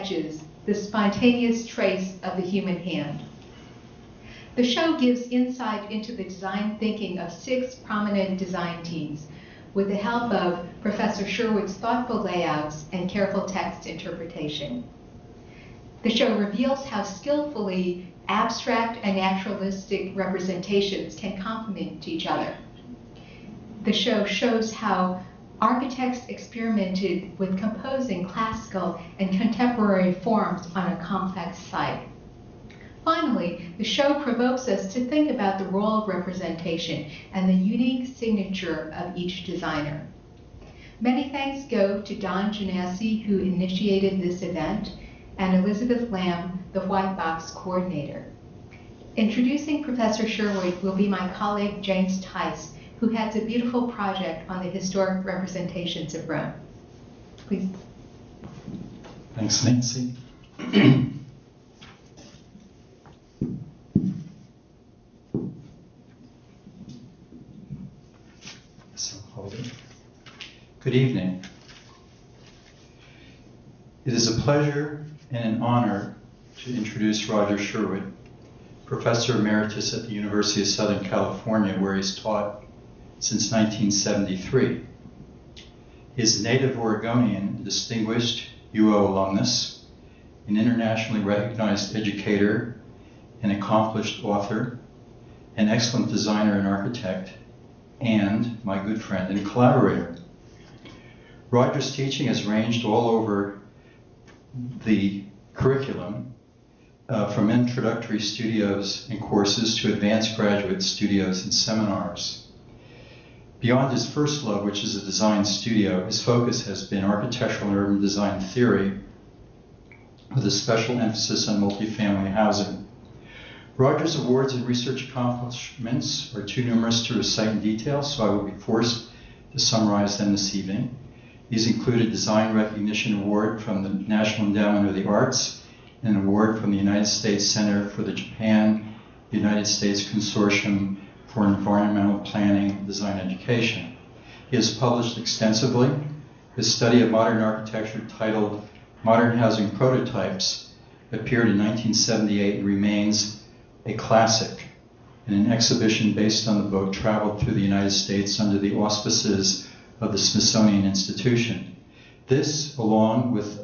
sketches, the spontaneous trace of the human hand. The show gives insight into the design thinking of 6 prominent design teams, with the help of Professor Sherwood's thoughtful layouts and careful text interpretation. The show reveals how skillfully abstract and naturalistic representations can complement each other. The show shows how architects experimented with composing classical and contemporary forms on a complex site. Finally, the show provokes us to think about the role of representation and the unique signature of each designer. Many thanks go to Don Genesi, who initiated this event, and Elizabeth Lamb, the White Box coordinator. Introducing Professor Sherwood will be my colleague James Tice, who has a beautiful project on the historic representations of Rome. Please. Thanks, Nancy. Good evening. It is a pleasure and an honor to introduce Roger Sherwood, Professor Emeritus at the University of Southern California, where he's taught since 1973. He is a native Oregonian, distinguished UO alumnus, an internationally recognized educator, an accomplished author, an excellent designer and architect, and my good friend and collaborator. Roger's teaching has ranged all over the curriculum, from introductory studios and courses to advanced graduate studios and seminars. Beyond his first love, which is a design studio, his focus has been architectural and urban design theory, with a special emphasis on multifamily housing. Roger's awards and research accomplishments are too numerous to recite in detail, so I will be forced to summarize them this evening. These include a Design Recognition Award from the National Endowment of the Arts, and an award from the United States Center for the Japan-United States Consortium for Environmental Planning and Design Education. He has published extensively. His study of modern architecture, titled Modern Housing Prototypes, appeared in 1978 and remains a classic in an exhibition based on the book traveled through the United States under the auspices of the Smithsonian Institution. This, along with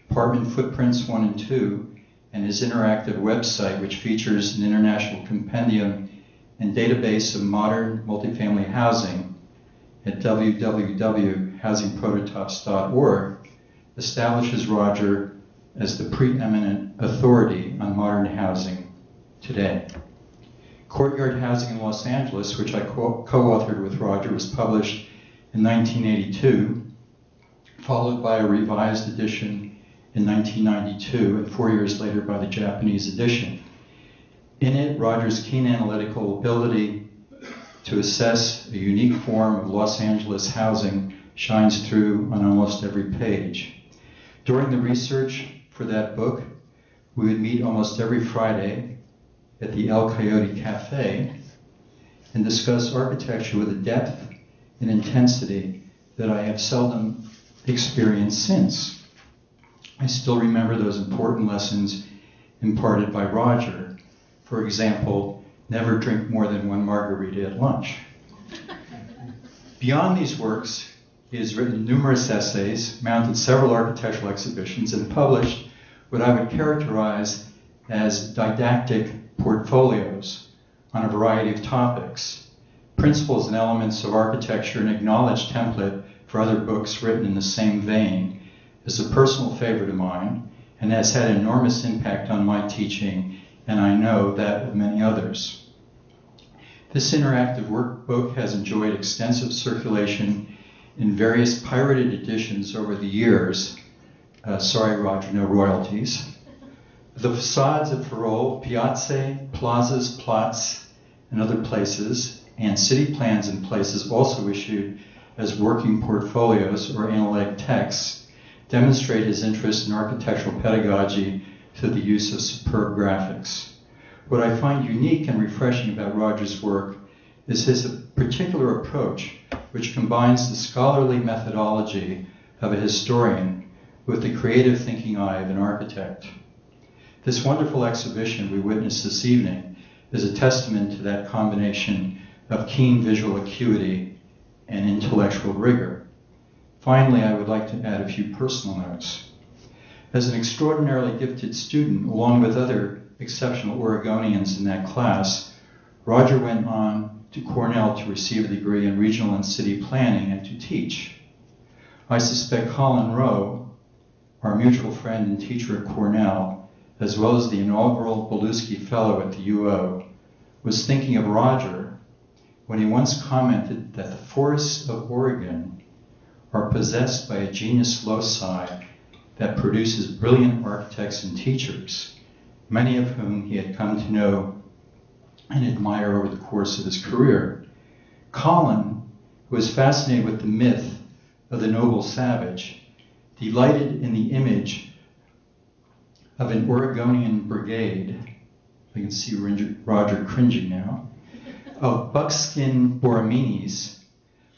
Apartment Footprints 1 and 2, and his interactive website, which features an international compendium and database of modern multifamily housing at www.housingprototypes.org, establishes Roger as the preeminent authority on modern housing today. Courtyard Housing in Los Angeles, which I co-authored with Roger, was published in 1982, followed by a revised edition in 1992, and 4 years later by the Japanese edition. In it, Roger's keen analytical ability to assess a unique form of Los Angeles housing shines through on almost every page. During the research for that book, we would meet almost every Friday at the El Coyote Cafe and discuss architecture with a depth and intensity that I have seldom experienced since. I still remember those important lessons imparted by Roger. For example, never drink more than 1 margarita at lunch. Beyond these works, he has written numerous essays, mounted several architectural exhibitions, and published what I would characterize as didactic portfolios on a variety of topics, principles and elements of architecture, an acknowledged template for other books written in the same vein, is a personal favorite of mine and has had enormous impact on my teaching, and I know that of many others. This interactive workbook has enjoyed extensive circulation in various pirated editions over the years. Sorry, Roger, no royalties. The facades of Farol, Piazze, plazas, plots, and other places, and city plans in places also issued as working portfolios or analytic texts, demonstrate his interest in architectural pedagogy through the use of superb graphics. What I find unique and refreshing about Roger's work is his particular approach, which combines the scholarly methodology of a historian with the creative thinking eye of an architect. This wonderful exhibition we witnessed this evening is a testament to that combination of keen visual acuity and intellectual rigor. Finally, I would like to add a few personal notes. As an extraordinarily gifted student, along with other exceptional Oregonians in that class, Roger went on to Cornell to receive a degree in regional and city planning and to teach. I suspect Colin Rowe, our mutual friend and teacher at Cornell, as well as the inaugural Belusky Fellow at the UO, was thinking of Roger when he once commented that the forests of Oregon are possessed by a genius loci that produces brilliant architects and teachers, many of whom he had come to know and admire over the course of his career. Colin, who was fascinated with the myth of the noble savage, delighted in the image of an Oregonian brigade, I can see Roger cringing now, of buckskin Borromedes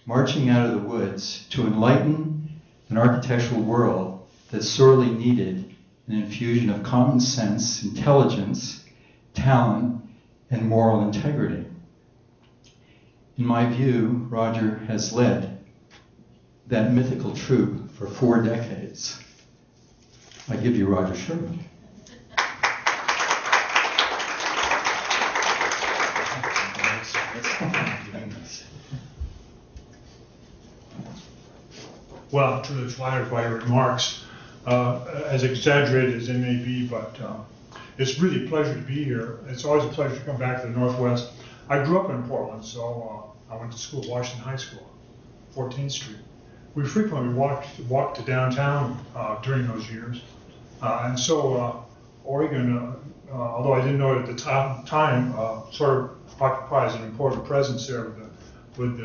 marching out of the woods to enlighten an architectural world that sorely needed an infusion of common sense, intelligence, talent, and moral integrity. In my view, Roger has led that mythical troop for 4 decades. I give you Roger Sherwood. Well, I'm truly flattered by your remarks, as exaggerated as they may be, but it's really a pleasure to be here. It's always a pleasure to come back to the Northwest. I grew up in Portland, so I went to school at Washington High School, 14th Street. We frequently walked to downtown during those years. And so Oregon, although I didn't know it at the time, sort of occupies an important presence there with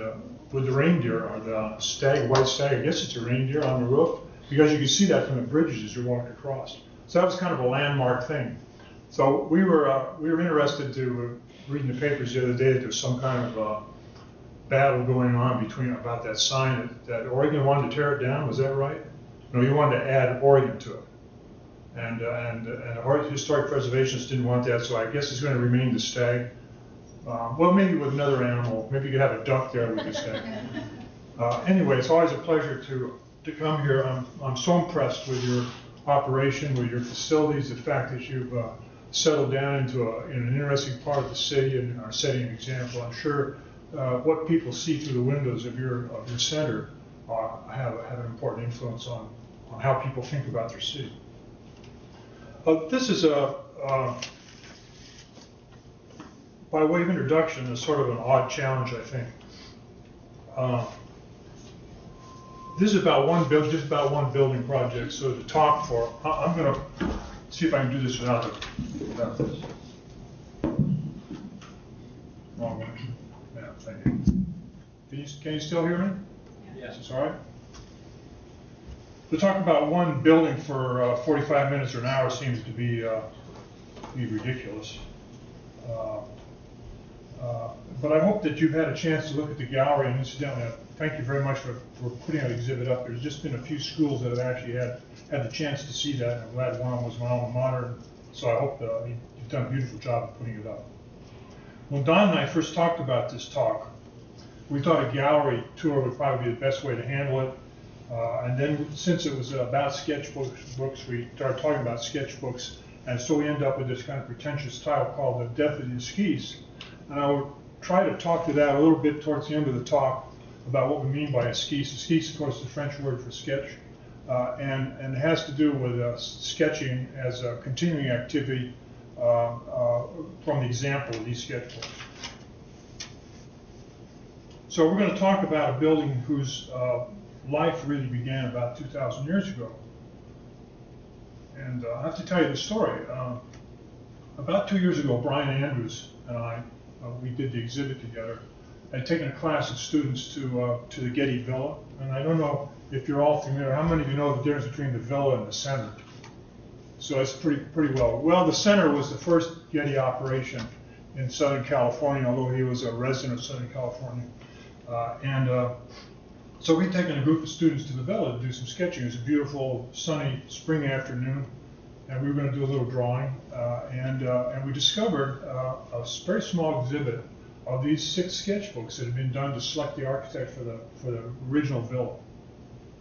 the reindeer, or the stag, white stag. I guess it's a reindeer on the roof, because you can see that from the bridges as you walk across. So that was kind of a landmark thing. So we were interested to reading the papers the other day that there's some kind of battle going on about that sign that Oregon wanted to tear it down. Was that right? No, you wanted to add Oregon to it, and historic preservationists didn't want that. So I guess it's going to remain the stag. Well, maybe with another animal. Maybe you could have a duck there with the stag. Anyway, it's always a pleasure to come here. I'm so impressed with your operation, with your facilities, the fact that you've settled down into an interesting part of the city and are setting an example. I'm sure what people see through the windows of your center have an important influence on how people think about their city. This is by way of introduction, a sort of an odd challenge, I think. This is just about one building project. So to talk for, I'm going to see if I can do this without this. Wrong one. Yeah, thank you. Can you still hear me? Yes. It's all right. To talk about one building for 45 minutes or an hour seems to be ridiculous. But I hope that you've had a chance to look at the gallery, and incidentally, thank you very much for putting that exhibit up. There's just been a few schools that have actually had the chance to see that, and I'm glad one was my alma mater, so I hope you've done a beautiful job of putting it up. When Don and I first talked about this talk, we thought a gallery tour would probably be the best way to handle it, and then since it was about sketchbooks, we started talking about sketchbooks, and so we end up with this kind of pretentious title called The Death of the Esquisse. And I will try to talk to that a little bit towards the end of the talk about what we mean by esquisse. Esquisse, of course, is the French word for sketch, and it has to do with sketching as a continuing activity from the example of these sketchbooks. So we're going to talk about a building whose life really began about 2,000 years ago. And I have to tell you the story. About 2 years ago, Brian Andrews and I, we did the exhibit together. I'd taken a class of students to the Getty Villa, and I don't know if you're all familiar. How many of you know the difference between the villa and the center? So it's pretty well. Well, the center was the first Getty operation in Southern California, although he was a resident of Southern California. So we'd taken a group of students to the Villa to do some sketching. It was a beautiful, sunny spring afternoon, and we were going to do a little drawing. And we discovered a very small exhibit of these 6 sketchbooks that had been done to select the architect for the original villa,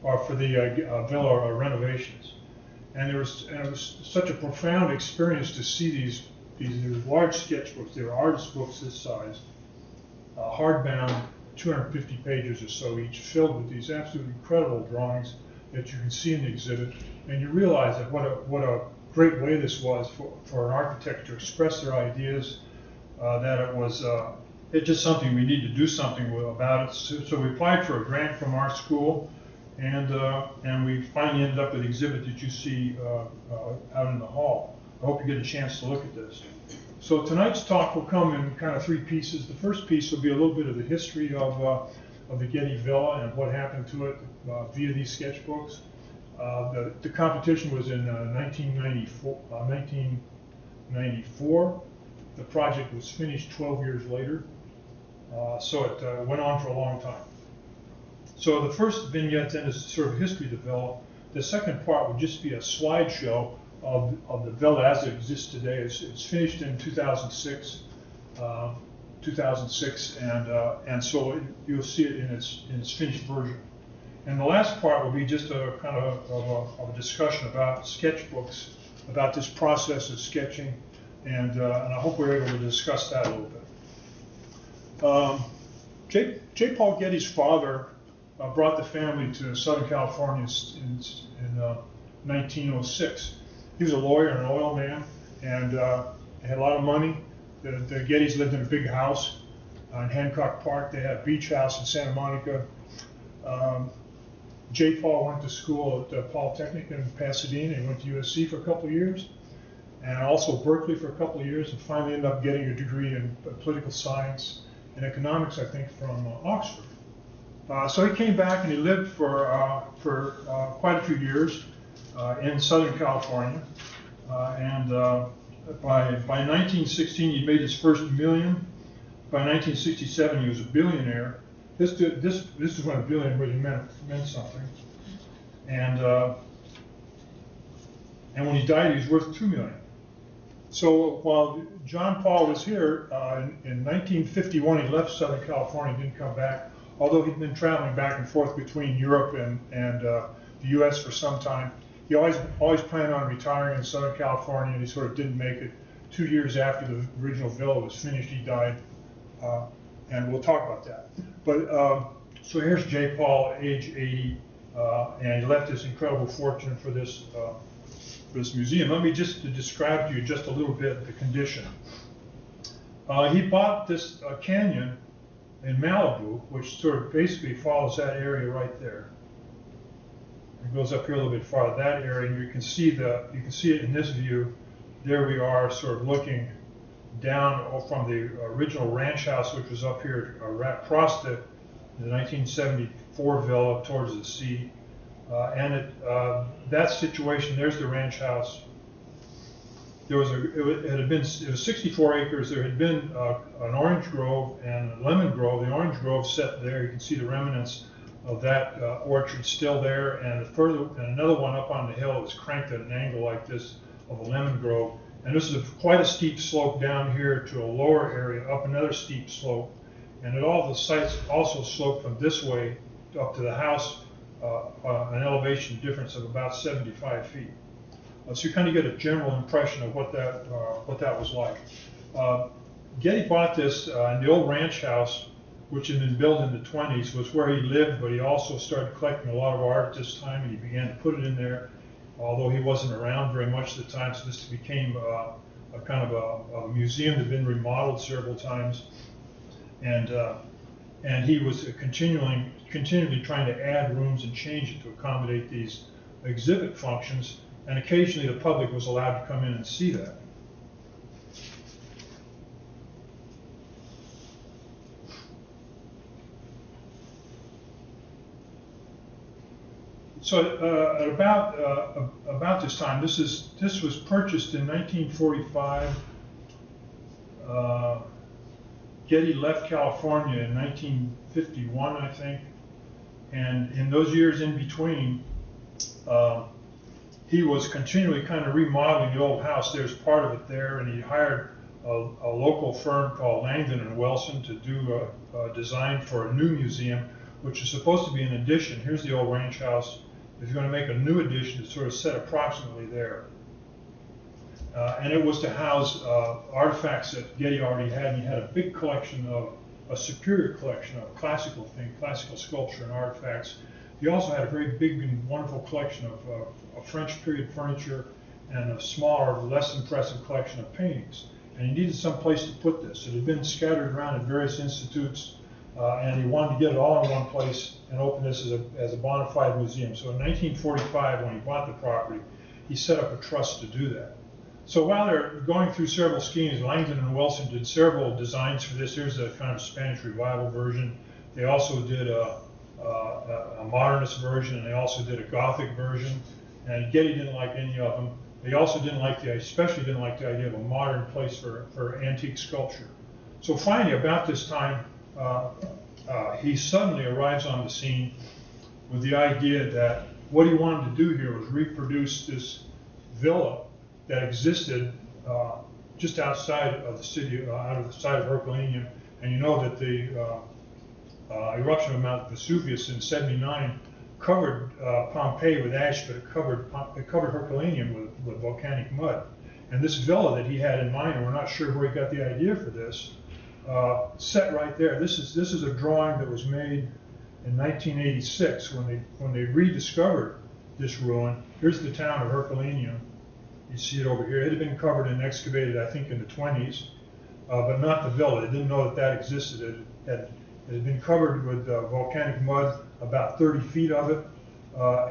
or for the villa renovations. And it was such a profound experience to see these large sketchbooks. They were artist books this size, hardbound, 250 pages or so each, filled with these absolutely incredible drawings that you can see in the exhibit. And you realize that what a great way this was for an architect to express their ideas, that it was it's just something we need to do something about it. So we applied for a grant from our school, and we finally ended up with the exhibit that you see out in the hall. I hope you get a chance to look at this. So tonight's talk will come in kind of 3 pieces. The first piece will be a little bit of the history of the Getty Villa and what happened to it via these sketchbooks. The competition was in 1994. The project was finished 12 years later, so it went on for a long time. So the first vignette then is sort of history of the Villa. The second part would just be a slideshow of the Villa as it exists today. It's finished in 2006, and so you'll see it in its finished version. And the last part will be just a kind of a discussion about sketchbooks, about this process of sketching, and I hope we're able to discuss that a little bit. J. Paul Getty's father brought the family to Southern California in 1906. He was a lawyer and an oil man, and had a lot of money. The Gettys lived in a big house in Hancock Park. They had a beach house in Santa Monica. J. Paul went to school at Polytechnic in Pasadena. He went to USC for a couple of years, and also Berkeley for a couple of years, and finally ended up getting a degree in political science and economics, I think, from Oxford. So he came back and he lived for quite a few years in Southern California, and by 1916 he made his first million. By 1967 he was a billionaire. This is when a billion really meant something. And when he died, he was worth $2 million. So while John Paul was here in 1951, he left Southern California, didn't come back. Although he'd been traveling back and forth between Europe and the U.S. for some time. He always planned on retiring in Southern California, and he sort of didn't make it. 2 years after the original villa was finished, he died, and we'll talk about that. But so here's J. Paul, age 80, and he left this incredible fortune for this museum. Let me just describe to you just a little bit the condition. He bought this canyon in Malibu, which sort of basically follows that area right there. It goes up here a little bit farther, that area, and you can see it in this view. There we are, sort of looking down from the original ranch house, which was up here across the 1974 villa towards the sea. That situation, there's the ranch house. It was 64 acres. There had been an orange grove and a lemon grove. The orange grove set there. You can see the remnants of that orchard still there, and another one up on the hill was cranked at an angle like this of a lemon grove. And this is quite a steep slope down here to a lower area, up another steep slope. And at all the sites also slope from this way up to the house, an elevation difference of about 75 feet. So you kind of get a general impression of what that was like. Getty bought this in the old ranch house, which had been built in the 20s, was where he lived, but he also started collecting a lot of art at this time, and he began to put it in there, although he wasn't around very much at the time, so this became a kind of a museum that had been remodeled several times. And he was continually trying to add rooms and change it to accommodate these exhibit functions, and occasionally the public was allowed to come in and see that. So at about this time, this was purchased in 1945. Getty left California in 1951, I think, And in those years in between, he was continually kind of remodeling the old house. There's part of it there, and he hired a local firm called Langdon and Wilson to do a design for a new museum, which is supposed to be an addition. Here's the old ranch house. He's going to make a new addition to sort of set approximately there. And it was to house artifacts that Getty already had, and he had a big collection of, a superior collection of classical sculpture and artifacts. He also had a very big and wonderful collection of French period furniture and a smaller, less impressive collection of paintings. And he needed some place to put this. It had been scattered around at various institutes, and he wanted to get it all in one place and open this as a bona fide museum. So in 1945, when he bought the property, he set up a trust to do that. So while they're going through several schemes, Langdon and Wilson did several designs for this. Here's a kind of Spanish Revival version. They also did a modernist version, and they also did a Gothic version. And Getty didn't like any of them. They also especially didn't like the idea of a modern place for antique sculpture. So finally, about this time, he suddenly arrives on the scene with the idea that what he wanted to do here was reproduce this villa that existed just outside of the city, out of the side of Herculaneum. And you know that the eruption of Mount Vesuvius in '79 covered Pompeii with ash, but it covered Herculaneum with volcanic mud. And this villa that he had in mind, and we're not sure where he got the idea for this, set right there. This is a drawing that was made in 1986 when they rediscovered this ruin. Here's the town of Herculaneum. You see it over here. It had been covered and excavated, I think, in the 20s, but not the villa. They didn't know that existed. It had been covered with volcanic mud, about 30 feet of it,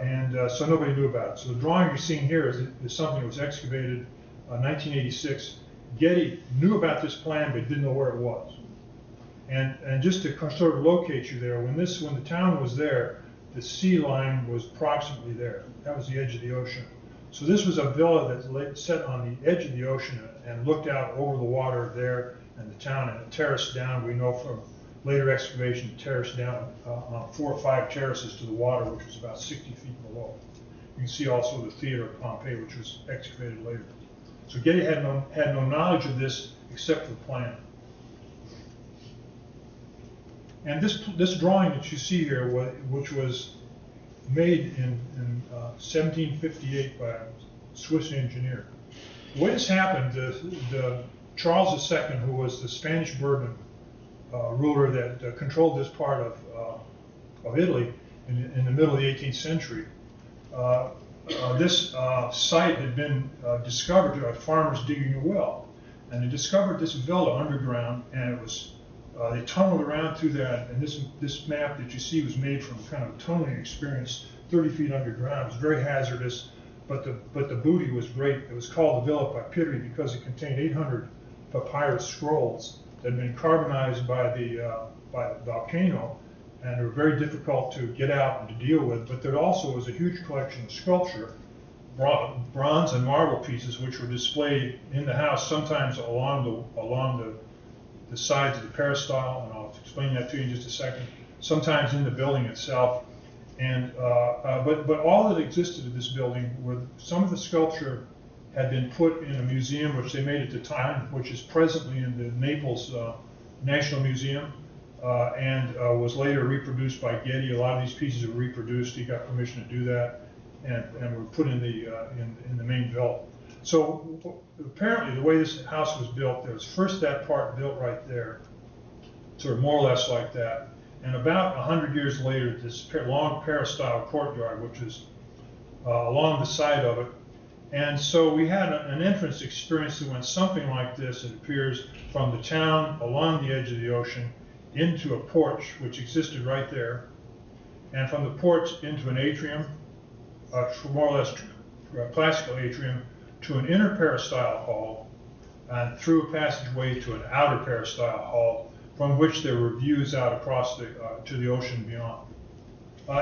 and so nobody knew about it. So the drawing you're seeing here is something that was excavated in 1986. Getty knew about this plan, but didn't know where it was. And just to sort of locate you there, when the town was there, the sea line was approximately there. That was the edge of the ocean. So this was a villa that set on the edge of the ocean and looked out over the water there and the town, and it terraced down. We know from later excavation, it terraced down on 4 or 5 terraces to the water, which was about 60 feet below. You can see also the theater of Pompeii, which was excavated later. So Getty had no knowledge of this except for the plan. And this drawing that you see here, which was made in 1758 by a Swiss engineer. The way this happened, the Charles II, who was the Spanish Bourbon ruler that controlled this part of Italy in the middle of the 18th century, this site had been discovered by farmers digging a well. And they discovered this villa underground, and it was they tunneled around through that, and this map that you see was made from kind of a tunneling experience 30 feet underground. It was very hazardous, but the booty was great. It was called the Villa Papyri because it contained 800 papyrus scrolls that had been carbonized by the volcano, and they were very difficult to get out and to deal with. But there also was a huge collection of sculpture, bronze and marble pieces, which were displayed in the house, sometimes along the sides of the peristyle, and I'll explain that to you in just a second, sometimes in the building itself. And but all that existed in this building were some of the sculpture had been put in a museum, which they made at the time, which is presently in the Naples National Museum, and was later reproduced by Getty. A lot of these pieces were reproduced. He got permission to do that, and were put in the main villa. So apparently, the way this house was built, there was first that part built right there, sort of more or less like that. And about 100 years later, this long peristyle courtyard, which is along the side of it. And so we had an entrance experience that went something like this. It appears from the town along the edge of the ocean into a porch, which existed right there. And from the porch into an atrium, more or less classical atrium, to an inner peristyle hall, and through a passageway to an outer peristyle hall, from which there were views out across to the ocean beyond.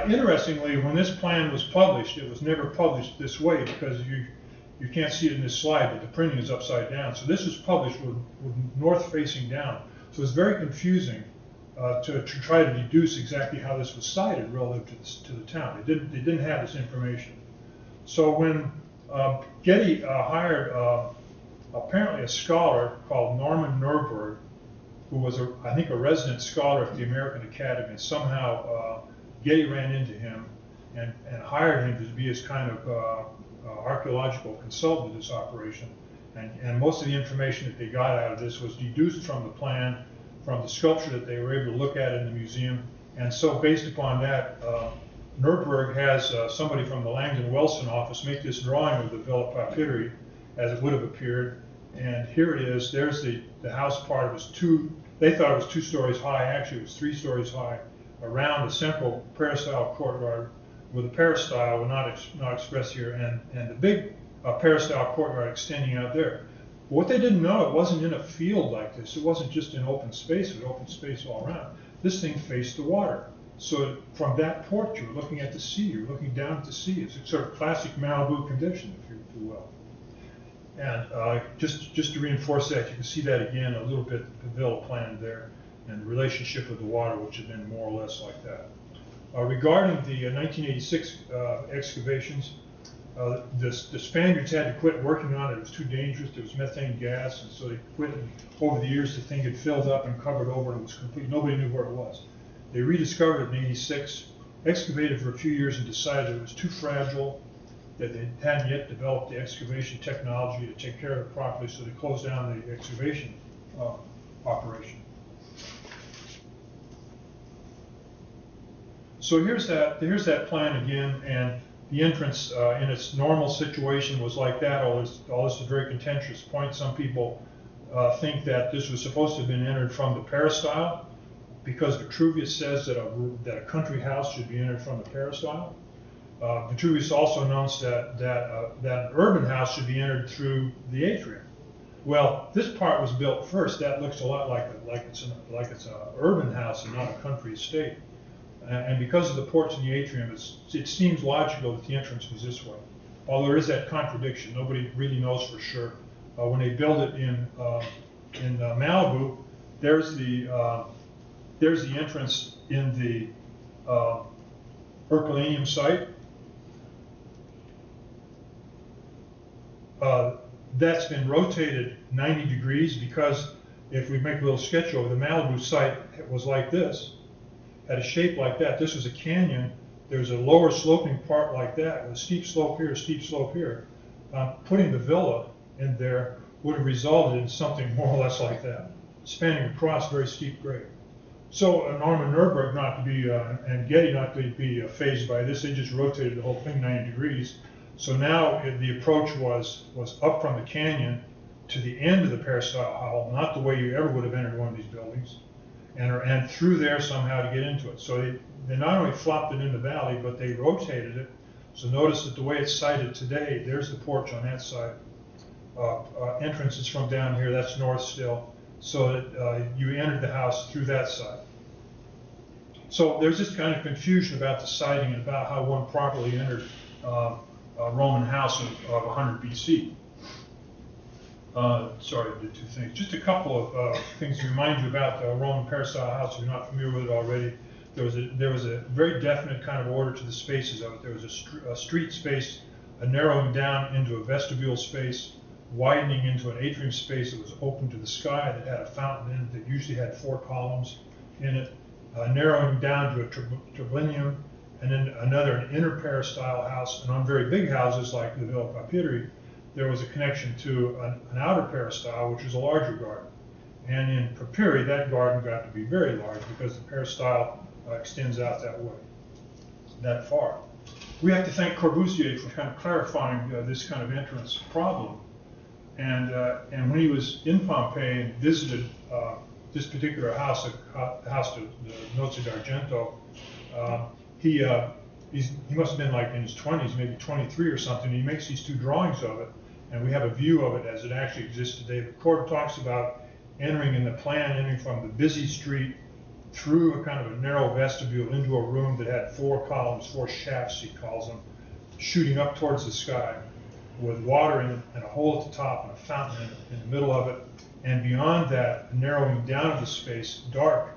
Interestingly, when this plan was published, it was never published this way because you can't see it in this slide, but the printing is upside down. So this was published with north facing down. So it's very confusing to try to deduce exactly how this was sited relative to the town. They didn't have this information. So when Getty hired apparently a scholar called Norman Norberg, who was, I think, a resident scholar at the American Academy, and somehow Getty ran into him and hired him to be his kind of archaeological consultant in this operation. And most of the information that they got out of this was deduced from the plan, from the sculpture that they were able to look at in the museum. And so based upon that, Nuremberg has somebody from the Langdon-Wilson office make this drawing of the Villa Papyri as it would have appeared. And here it is. There's the house part. It was they thought it was 2 stories high. Actually, it was 3 stories high around the central peristyle courtyard with a peristyle, not expressed here, and the big peristyle courtyard extending out there. But what they didn't know, it wasn't in a field like this. It wasn't just in open space. It was open space all around. This thing faced the water. So from that porch, you're looking at the sea. You're looking down at the sea. It's a sort of classic Malibu condition, if you will. And just to reinforce that, you can see that again a little bit, the villa plan there, and the relationship with the water, which had been more or less like that. Regarding the 1986 excavations, the Spaniards had to quit working on it. It was too dangerous. There was methane gas, and so they quit. And over the years, the thing had filled up and covered over, and it was complete. Nobody knew where it was. They rediscovered it in '86, excavated for a few years, and decided it was too fragile, that they hadn't yet developed the excavation technology to take care of it properly, so they closed down the excavation operation. So here's that plan again, and the entrance in its normal situation was like that. All this is a very contentious point. Some people think that this was supposed to have been entered from the peristyle, because Vitruvius says that a country house should be entered from the peristyle. Vitruvius also notes that an urban house should be entered through the atrium. Well, this part was built first. That looks a lot like it's an urban house and not a country estate. And because of the porch in the atrium, it seems logical that the entrance was this way. Although there is that contradiction, nobody really knows for sure. When they build it in Malibu, there's the entrance in the Herculaneum site. That's been rotated 90 degrees because if we make a little sketch over, the Malibu site was like this, had a shape like that. This was a canyon. There's a lower sloping part like that, with a steep slope here, a steep slope here. Putting the villa in there would have resulted in something more or less like that, spanning across very steep grade. So Norman Norberg not to be, and Getty not to be phased by this, they just rotated the whole thing 90 degrees. So now the approach was up from the canyon to the end of the peristyle hall, not the way you ever would have entered one of these buildings, and through there somehow to get into it. So they not only flopped it in the valley, but they rotated it. So notice that the way it's sited today, there's the porch on that side. Entrance is from down here, that's north still. So that you entered the house through that side. So there's this kind of confusion about the siting and about how one properly entered a Roman house of 100 BC. Sorry, I did 2 things. Just a couple of things to remind you about the Roman peristyle house if you're not familiar with it already. There was a very definite kind of order to the spaces of it. There was a street space, a narrowing down into a vestibule space, widening into an atrium space that was open to the sky, that had a fountain in it that usually had 4 columns in it, narrowing down to a triblinum, and then an inner peristyle house. And on very big houses like the Villa Papyri, there was a connection to an outer peristyle, which was a larger garden. And in Papyri, that garden got to be very large because the peristyle extends out that way, that far. We have to thank Corbusier for kind of clarifying this kind of entrance problem. And when he was in Pompeii and visited this particular house, the house of the Nozze d'Argento, he must have been like in his 20s, maybe 23 or something. He makes these 2 drawings of it, and we have a view of it as it actually exists today. The court talks about entering from the busy street through a kind of a narrow vestibule into a room that had 4 columns, 4 shafts, he calls them, shooting up towards the sky, with water in it and a hole at the top and a fountain in the middle of it. And beyond that, narrowing down of the space, dark,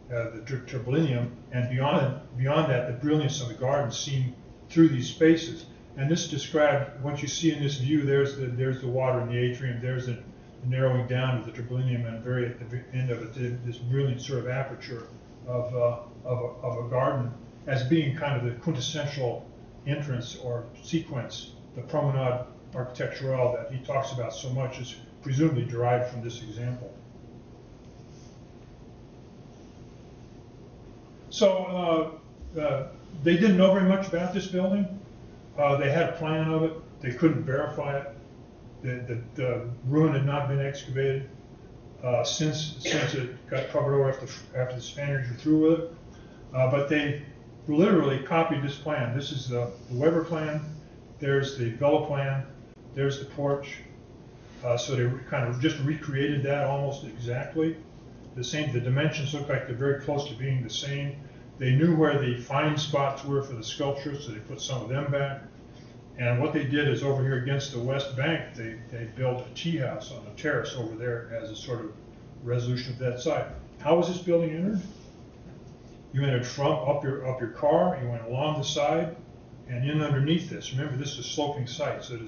the tribolium, and beyond that, the brilliance of the garden seen through these spaces. And this described what you see in this view. There's the water in the atrium. There's the narrowing down of the tribolium, and very at the end of it, this brilliant sort of aperture of a garden as being kind of the quintessential entrance or sequence. The promenade architecturale that he talks about so much is presumably derived from this example. So they didn't know very much about this building. They had a plan of it. They couldn't verify it. The ruin had not been excavated since it got covered over after the Spaniards were through with it. But they literally copied this plan. This is the Weber plan. There's the Villa plan. There's the porch. So they kind of just recreated that almost exactly. The dimensions look like they're very close to being the same. They knew where the fine spots were for the sculpture, so they put some of them back. And what they did is over here against the west bank, they built a tea house on a terrace over there as a sort of resolution of that side. How was this building entered? You entered from up your car, you went along the side, and in underneath this. Remember, this is a sloping site, so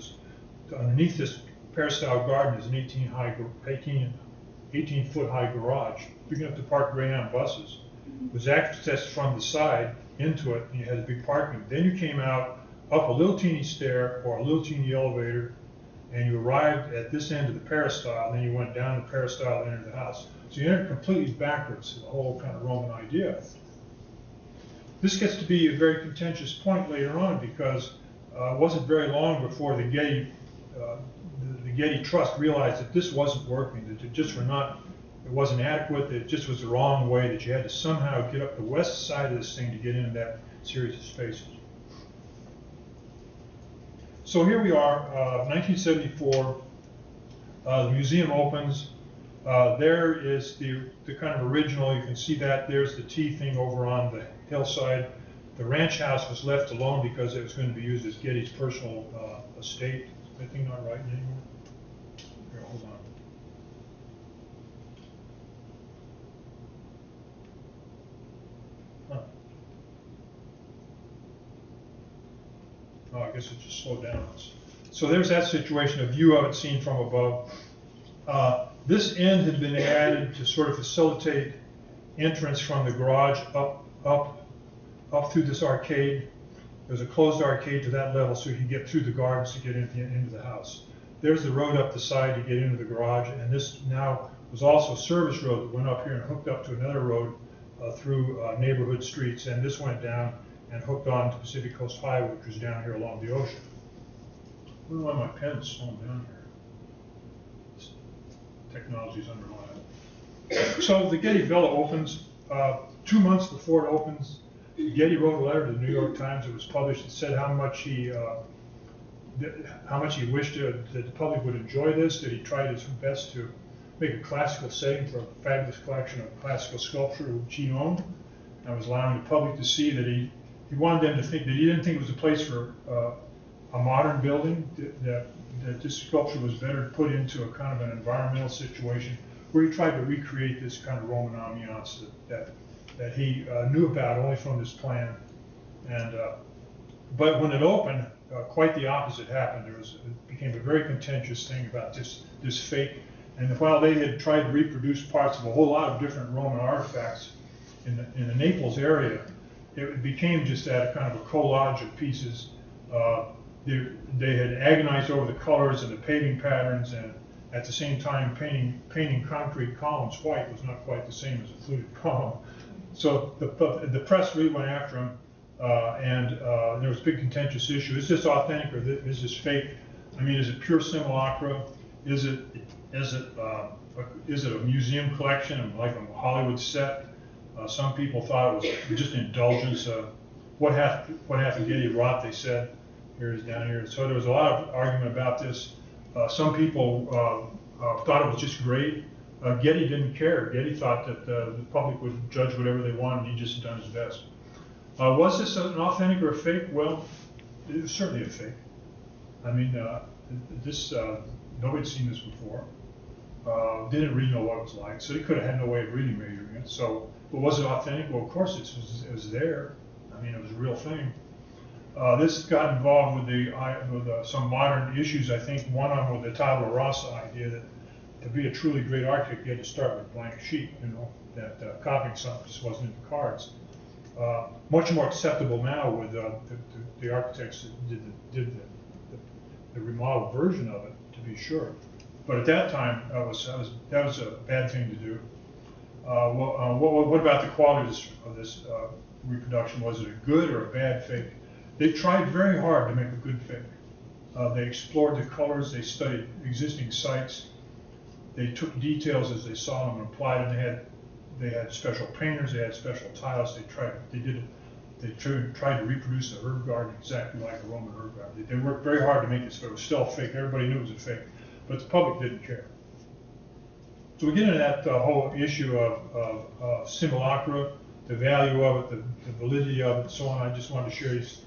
underneath this peristyle garden is an 18-foot high garage, big enough to park Greyhound buses. It was accessed from the side into it, and you had a big parking. Then you came out up a little teeny stair or a little teeny elevator, and you arrived at this end of the peristyle, and then you went down the peristyle and entered the house. So you entered completely backwards, the whole kind of Roman idea. This gets to be a very contentious point later on, because it wasn't very long before the Getty Trust realized that this wasn't working, that it wasn't adequate, that it just was the wrong way, that you had to somehow get up the west side of this thing to get into that series of spaces. So here we are, 1974, the museum opens. There is the kind of original, you can see that, there's the tea thing over on the hillside. The ranch house was left alone because it was going to be used as Getty's personal estate. Is that thing not right anymore? Here, hold on. Huh. Oh, I guess it just slowed down. So there's that situation, a view of it seen from above. This end had been added to sort of facilitate entrance from the garage up through this arcade. There's a closed arcade to that level, so you can get through the gardens to get into the house. There's the road up the side to get into the garage, and this now was also a service road that went up here and hooked up to another road through neighborhood streets, and this went down and hooked on to Pacific Coast Highway, which was down here along the ocean. I don't know why my pen is slowing down here. This technology's undermined. So the Getty Villa opens. 2 months before it opens, Getty wrote a letter to the New York Times. It was published. It said how much he wished that the public would enjoy this, that he tried his best to make a classical setting for a fabulous collection of classical sculpture which he owned, and was allowing the public to see that he wanted them to think that he didn't think it was a place for a modern building, that this sculpture was better put into a kind of an environmental situation where he tried to recreate this kind of Roman ambiance that he knew about only from this plan. And but when it opened, quite the opposite happened. It became a very contentious thing about this fake. And while they had tried to reproduce parts of a whole lot of different Roman artifacts in the Naples area, it became just that, a kind of a collage of pieces. They had agonized over the colors and the paving patterns, and at the same time painting concrete columns white was not quite the same as a fluted column. So the press really went after him, and there was a big contentious issue. Is this authentic or is this fake? I mean, is it pure simulacra? Is it a museum collection like a Hollywood set? Some people thought it was just an indulgence. What half of Getty rot, they said. Here is down here. So there was a lot of argument about this. Some people thought it was just great. Getty didn't care. Getty thought that the public would judge whatever they wanted. He just done his best. Was this an authentic or a fake? Well, it was certainly a fake. I mean, nobody'd seen this before. didn't really know what it was like, so they could have had no way of really measuring it. So, but was it authentic? Well, of course it was there. I mean, it was a real thing. This got involved with some modern issues. I think one of them with the tabula rasa idea that to be a truly great architect, you had to start with a blank sheet. You know, that copying something just wasn't in the cards. Much more acceptable now with the architects that did the remodeled version of it, to be sure. But at that time, that was a bad thing to do. What about the quality of this reproduction? Was it a good or a bad fake? They tried very hard to make a good fake. They explored the colors. They studied existing sites. They took details as they saw them and applied them. They had special painters. They had special tiles. They tried to reproduce the herb garden exactly like a Roman herb garden. They worked very hard to make this, but it was still fake. Everybody knew it was a fake, but the public didn't care. So we get into that whole issue of simulacra, the value of it, the validity of it, and so on. I just wanted to share these.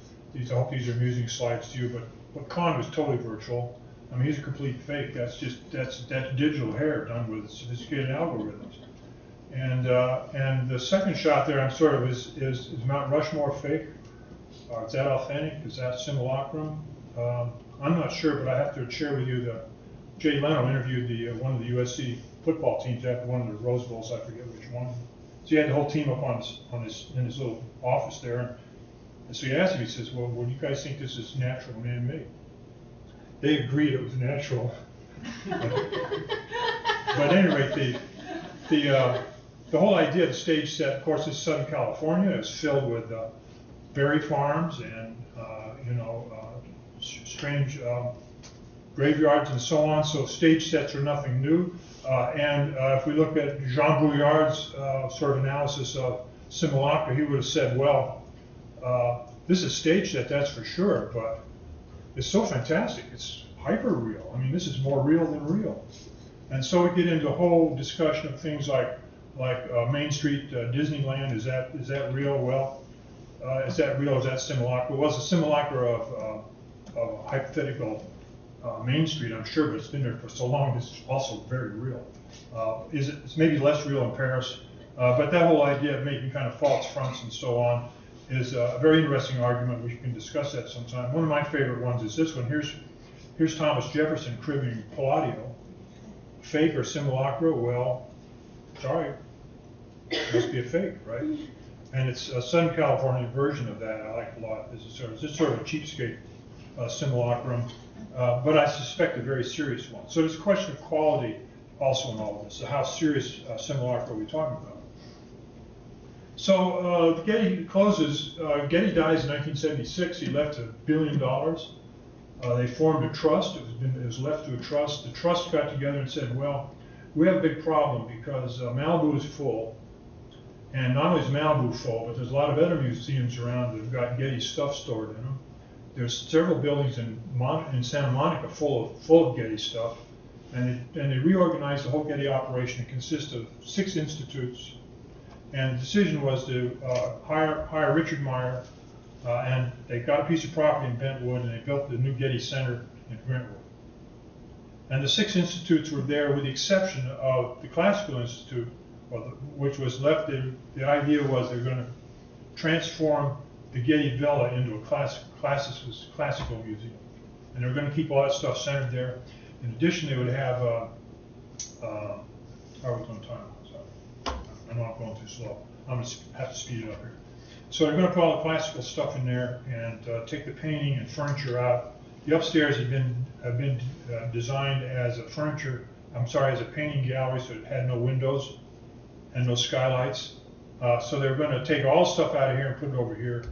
I hope these are amusing slides to you. But Kahn was totally virtual. I mean, he's a complete fake. That's digital hair done with sophisticated algorithms. And the second shot there, I'm sort of is Mount Rushmore fake? Is that authentic? Is that simulacrum? I'm not sure, but I have to share with you that Jay Leno interviewed one of the USC football teams after one of the Rose Bowls. I forget which one. So he had the whole team up in his little office there. And so he asked him, he says, well, do you guys think this is natural, man-made? They agreed it was natural. But at any rate, the whole idea of the stage set, of course, is Southern California. It's filled with berry farms and strange graveyards and so on. So stage sets are nothing new. And if we look at Jean Bouillard's sort of analysis of Simulacra, he would have said, well, this is a stage set, that's for sure, but it's so fantastic. It's hyper real. I mean, this is more real than real. And so we get into a whole discussion of things like Main Street, Disneyland. Is that real? Well, is that real? Is that simulacra? Well, it's a simulacra of a hypothetical Main Street, I'm sure, but it's been there for so long. It's also very real. It's maybe less real in Paris, but that whole idea of making kind of false fronts and so on is a very interesting argument. We can discuss that sometime. One of my favorite ones is this one. Here's Thomas Jefferson cribbing Palladio. Fake or simulacra? Well, sorry, it must be a fake, right? And it's a Southern California version of that I like a lot. It's sort of a cheapskate simulacrum, but I suspect a very serious one. So there's a question of quality also in all of this. So how serious simulacra are we talking about? So Getty closes. Getty dies in 1976. He left $1 billion. They formed a trust. It was left to a trust. The trust got together and said, well, we have a big problem because Malibu is full. And not only is Malibu full, but there's a lot of other museums around that have got Getty stuff stored in them. There's several buildings in Santa Monica full of Getty stuff. And they reorganized the whole Getty operation. It consists of 6 institutes. And the decision was to hire Richard Meyer, and they got a piece of property in Bentwood, and they built the new Getty Center in Brentwood. And the 6 institutes were there, with the exception of the Classical Institute, which was left. The idea was they were going to transform the Getty Villa into a classical museum, and they were going to keep all that stuff centered there. In addition, they would have. How are we going to time? I know I'm going too slow. I'm going to have to speed it up here. So they're going to put all the classical stuff in there and take the painting and furniture out. The upstairs have been designed as a painting gallery, so it had no windows and no skylights. So they're going to take all the stuff out of here and put it over here.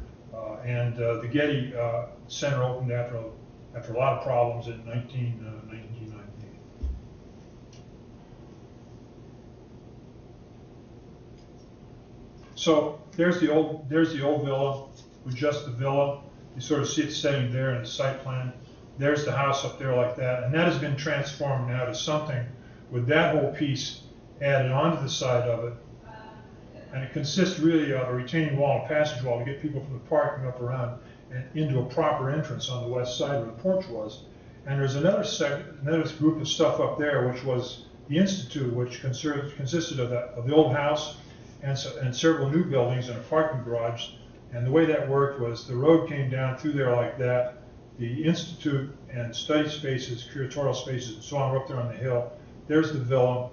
And the Getty Center opened after a lot of problems in 1998. So there's the old villa with just the villa. You sort of see it sitting there in the site plan. There's the house up there like that, and that has been transformed now to something with that whole piece added onto the side of it. And it consists really of a retaining wall and passage wall to get people from the parking up around and into a proper entrance on the west side where the porch was. And there's another group of stuff up there, which was the Institute, which consisted of the old house and several new buildings and a parking garage. And the way that worked was the road came down through there like that. The Institute and study spaces, curatorial spaces, and so on were up there on the hill. There's the villa,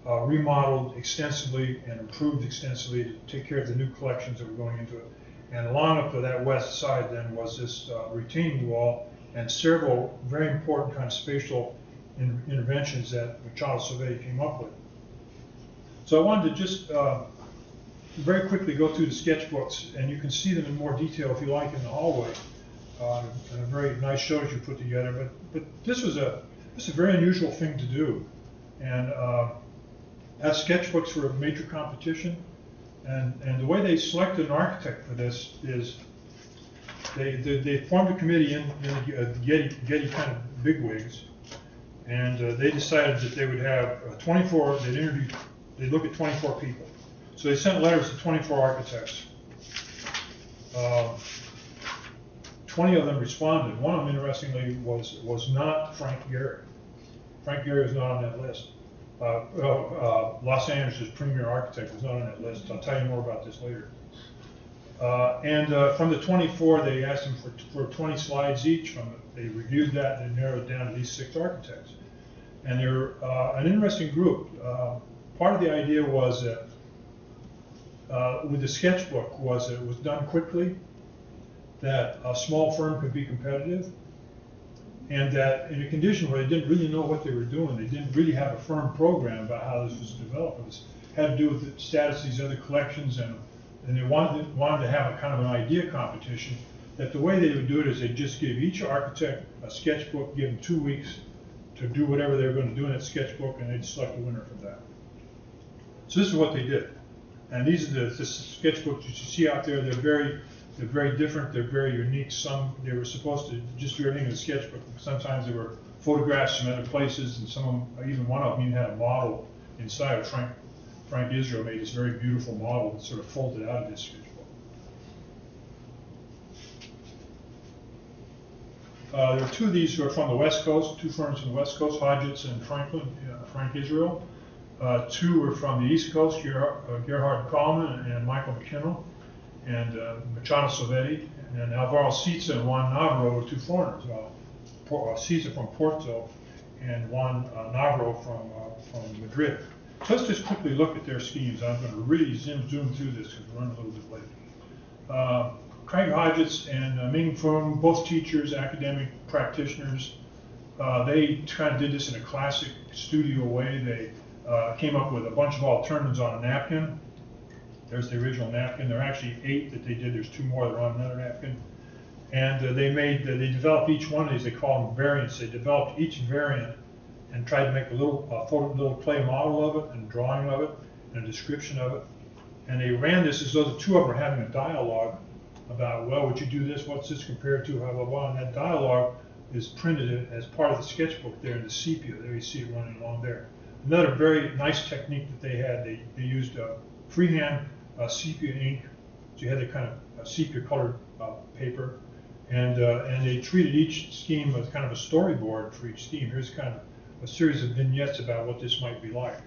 remodeled extensively and improved extensively to take care of the new collections that were going into it. And along up to that west side then was this retaining wall and several very important kind of spatial interventions that Machado Silvetti came up with. So I wanted to just very quickly go through the sketchbooks, and you can see them in more detail if you like in the hallway. And a very nice shows you put together. But this was a very unusual thing to do, and have sketchbooks for a major competition. And the way they selected an architect for this is they formed a committee in the Getty kind of bigwigs, and they decided that they would have 24. They'd look at 24 people. So they sent letters to 24 architects. 20 of them responded. One of them, interestingly, was not Frank Gehry. Frank Gehry was not on that list. Los Angeles' premier architect was not on that list. I'll tell you more about this later. And from the 24, they asked them for 20 slides each. They reviewed that and narrowed it down to these 6 architects. And they're an interesting group. Part of the idea was that with the sketchbook was that it was done quickly, that a small firm could be competitive, and that in a condition where they didn't really know what they were doing, they didn't really have a firm program about how this was developed. It had to do with the status of these other collections, and they wanted to have a kind of an idea competition, that the way they would do it is they'd just give each architect a sketchbook, give them 2 weeks to do whatever they were going to do in that sketchbook, and they'd select a winner from that. So this is what they did. And these are the sketchbooks that you see out there. They're very different. They're very unique. Some they were supposed to just do everything in the sketchbook. Sometimes there were photographs from other places, and some of them, even one of them, even had a model inside. Frank Israel made this very beautiful model that sort of folded out of this sketchbook. There are 2 of these who are from the West Coast, 2 firms from the West Coast, Hodgetts and Frank Israel. 2 were from the East Coast, Gerhard Kallman and Michael McKinnell, and Machado Silvetti, and Alvaro Siza and Juan Navarro were 2 foreigners. Siza from Porto and Juan Navarro from Madrid. So let's just quickly look at their schemes. I'm going to really zoom through this because we're running a little bit late. Craig Hodgetts and Ming Fung, both teachers, academic practitioners, they kind of did this in a classic studio way. They came up with a bunch of alternatives on a napkin. There's the original napkin. There are actually 8 that they did. There's 2 more that are on another napkin. And they developed each one of these. They call them variants. They developed each variant and tried to make a little clay model of it and drawing of it and a description of it. And they ran this as though the 2 of them were having a dialogue about, well, would you do this? What's this compared to? Blah, blah, blah. And that dialogue is printed as part of the sketchbook there in the sepia. There you see it running along there. Another very nice technique that they had, they used freehand sepia ink. So you had the kind of sepia colored paper. And they treated each scheme as kind of a storyboard for each scheme. Here's kind of a series of vignettes about what this might be like.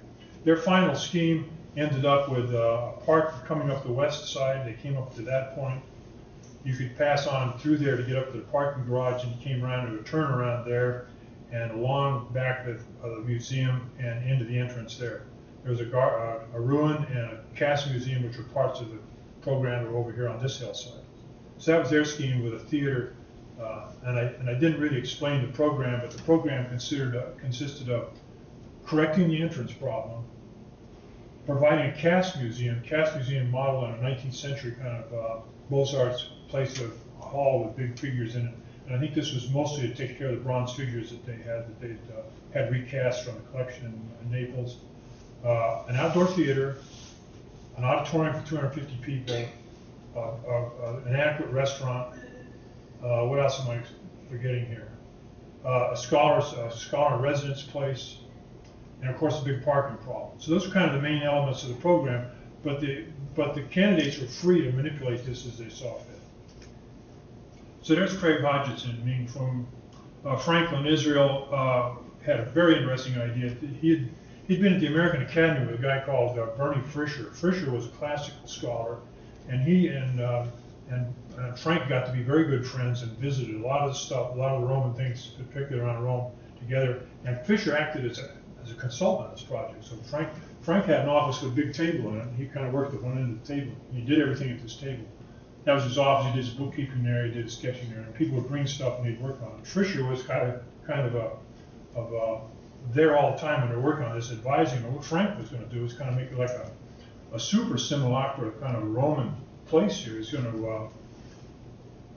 Their final scheme ended up with a park coming up the west side. They came up to that point. You could pass on through there to get up to the parking garage, and you came around to a turnaround there and along back of the museum and into the entrance there. There was a ruin and a cast museum, which were parts of the program that were over here on this hillside. So that was their scheme with a theater. And I didn't really explain the program, but the program consisted of correcting the entrance problem, providing a cast museum model on a 19th century kind of Beaux-Arts place of a hall with big figures in it. And I think this was mostly to take care of the bronze figures that they had recast from the collection in Naples. An outdoor theater, an auditorium for 250 people, an adequate restaurant. What else am I forgetting here? A scholar residence place, and of course a big parking problem. So those are kind of the main elements of the program, but the candidates were free to manipulate this as they saw fit. So there's Craig Hodgetts and Ming Fung. Franklin Israel had a very interesting idea. He'd been at the American Academy with a guy called Bernie Fisher. Fisher was a classical scholar, and he and Frank got to be very good friends and visited a lot of the stuff, a lot of the Roman things, particularly around Rome, together. And Fisher acted as a consultant on this project. So Frank had an office with a big table in it, and he kind of worked at one end of the table. He did everything at this table. That was his office. He did his bookkeeping there. He did his sketching there, and people would bring stuff and he'd work on it. Fisher was kind of there all the time when they're working on this, advising him. What Frank was going to do was kind of make it like a super simulacra kind of Roman place here. He's going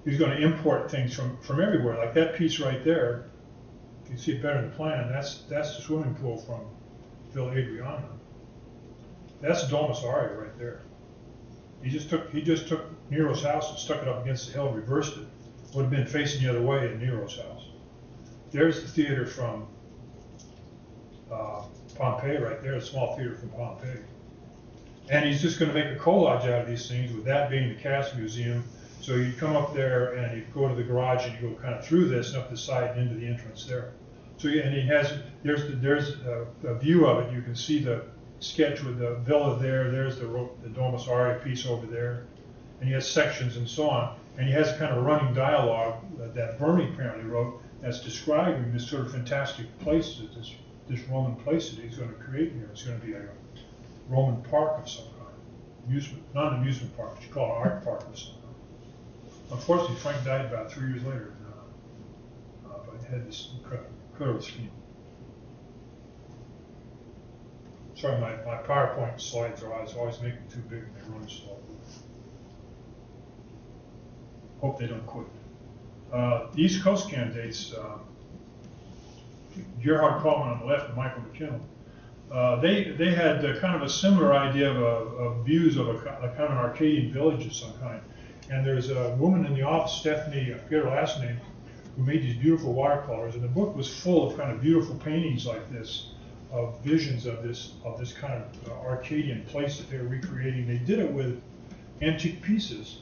to import things from everywhere. Like that piece right there, you can see it better in the plan. That's the swimming pool from Villa Adriana. That's Domus Aurea right there. He just took Nero's house and stuck it up against the hill and reversed it. Would have been facing the other way in Nero's house. There's the theater from Pompeii right there, a small theater from Pompeii. And he's just going to make a collage out of these things, with that being the cast museum. So you'd come up there and you'd go to the garage and you go kind of through this and up the side and into the entrance there. So and he has, there's a view of it. You can see the sketch with the villa there. There's the Domus Aurea piece over there. And he has sections and so on. And he has kind of a running dialogue that Bernie apparently wrote that's describing this sort of fantastic place, this Roman place that he's going to create here. It's going to be a Roman park of some kind. Not an amusement park, but you call it an art park of some kind. Unfortunately, Frank died about 3 years later, but he had this incredible scheme. Sorry, my PowerPoint slides are always making too big and they run slow. Hope they don't quit. The East Coast candidates, Gerhard Coleman on the left and Michael McKinnell, they had kind of a similar idea of views of a kind of an Arcadian village of some kind. And there's a woman in the office, Stephanie, I forget her last name, who made these beautiful watercolors. And the book was full of kind of beautiful paintings like this, of visions of this kind of Arcadian place that they were recreating. They did it with antique pieces.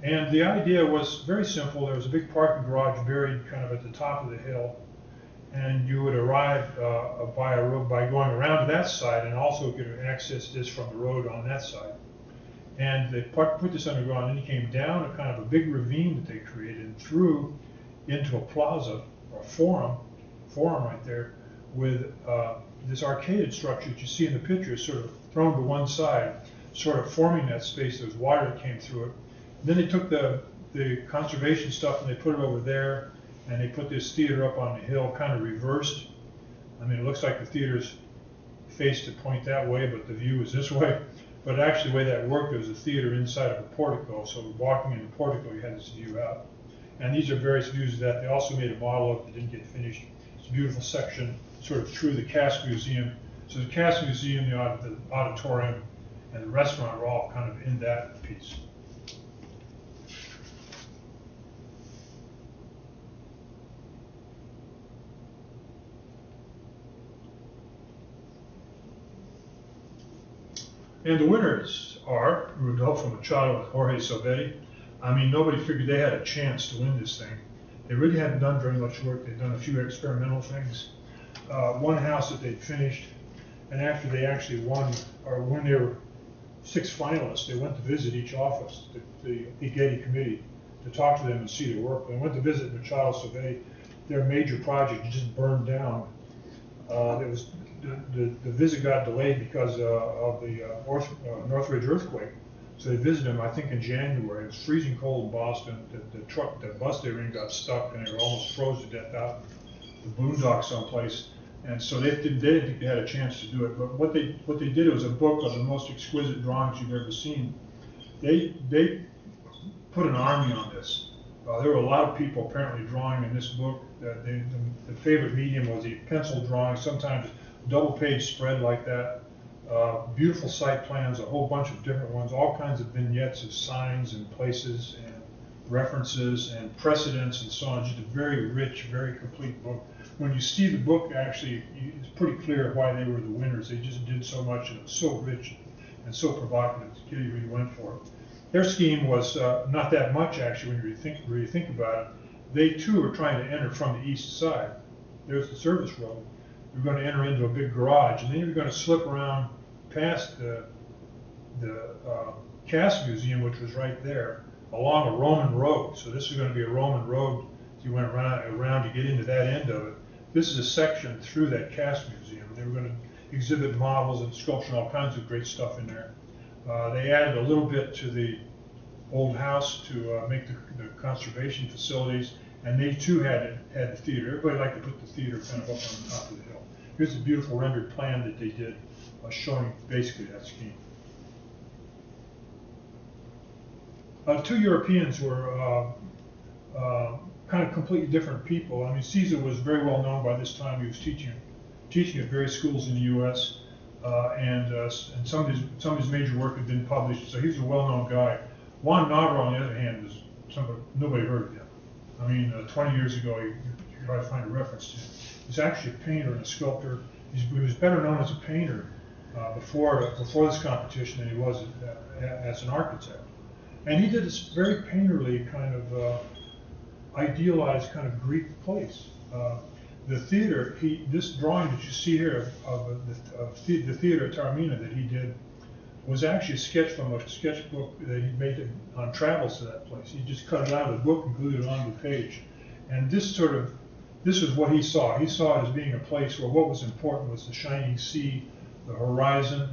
And the idea was very simple. There was a big parking garage buried kind of at the top of the hill. And you would arrive by a road by going around to that side, and also could access this from the road on that side. And they put this underground, and then he came down a kind of a big ravine that they created and through into a plaza or forum right there with this arcaded structure that you see in the picture, sort of thrown to one side, sort of forming that space. There was water that came through it. And then they took the conservation stuff and they put it over there, and they put this theater up on the hill, kind of reversed. I mean, it looks like the theater's faced to point that way, but the view is this way. But actually, the way that worked, there was a theater inside of a portico. So walking in the portico, you had this view out. And these are various views of that. They also made a model of it that didn't get finished. It's a beautiful section, sort of through the Cast Museum. So the Cast Museum, the auditorium, and the restaurant are all kind of in that piece. And the winners are Rodolfo Machado and Jorge Salvetti. I mean, nobody figured they had a chance to win this thing. They really hadn't done very much work. They'd done a few experimental things. One house that they'd finished, and after they actually won, or when they were 6 finalists, they went to visit each office, the Getty committee, to talk to them and see their work. They went to visit Machado Salvetti. Their major project just burned down. The visit got delayed because of the Northridge earthquake. So they visited him, I think, in January. It was freezing cold in Boston. The bus they were in got stuck, and they were almost froze to death out in the boondocks someplace. And so they didn't think they had a chance to do it. But what they did was a book of the most exquisite drawings you've ever seen. They put an army on this. There were a lot of people apparently drawing in this book. The favorite medium was the pencil drawing, sometimes double-page spread like that. Beautiful site plans, a whole bunch of different ones, all kinds of vignettes of signs and places and references and precedents and so on. Just a very rich, very complete book. When you see the book, actually, it's pretty clear why they were the winners. They just did so much, and it was so rich and so provocative. Getty really went for it. Their scheme was not that much, actually, when you think about it. They, too, were trying to enter from the east side. There's the service road. You're going to enter into a big garage, and then you're going to slip around past the Cass Museum, which was right there, along a Roman road. So this is going to be a Roman road. If you went around to get into that end of it. This is a section through that Cass Museum. They were going to exhibit models and sculpture and all kinds of great stuff in there. They added a little bit to the old house to make the conservation facilities, and they too had the theater. Everybody liked to put the theater kind of up on the top of the hill. Here's a beautiful rendered plan that they did showing basically that scheme. Two Europeans were kind of completely different people. I mean, Caesar was very well known by this time. He was teaching at various schools in the U.S. And some of his major work had been published. So he was a well-known guy. Juan Navarro, on the other hand, was somebody nobody heard of him. I mean, 20 years ago, you could probably find a reference to him. He's actually a painter and a sculptor. He was better known as a painter before this competition than he was as an architect. And he did this very painterly kind of idealized kind of Greek place. The theater, this drawing that you see here of the theater at Taormina that he did was actually a sketch from a sketchbook that he made on travels to that place. He just cut it out of the book and glued it onto the page. And this was what he saw. He saw it as being a place where what was important was the shining sea, the horizon,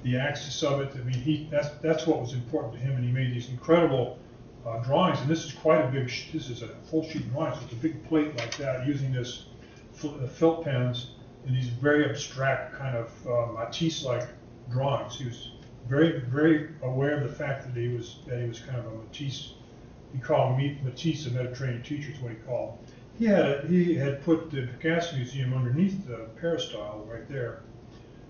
the axis of it. I mean, that's what was important to him, and he made these incredible drawings. And this is quite a big. This is a full sheet drawing, so it's a big plate like that, using this felt pens in these very abstract kind of Matisse-like drawings. He was very, very aware of the fact that he was kind of a Matisse. He called Matisse a Mediterranean teacher, is what he called him. He had put the Picasso Museum underneath the peristyle right there,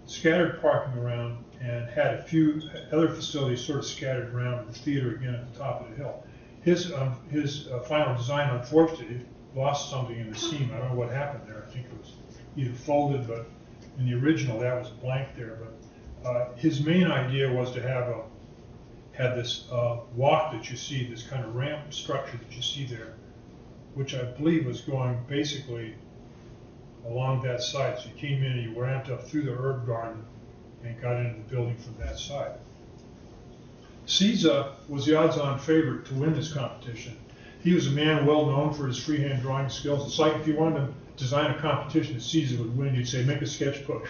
scattered parking around, and had a few other facilities sort of scattered around the theater again at the top of the hill. His final design, unfortunately, lost something in the seam. I don't know what happened there. I think it was either folded, but in the original that was blank there. But his main idea was to have this walk that you see, this kind of ramp structure that you see there, which I believe was going basically along that side. So you came in and you ramped up through the herb garden and got into the building from that side. Caesar was the odds-on favorite to win this competition. He was a man well known for his freehand drawing skills. It's like if you wanted to design a competition that Caesar would win, you'd say, make a sketchbook.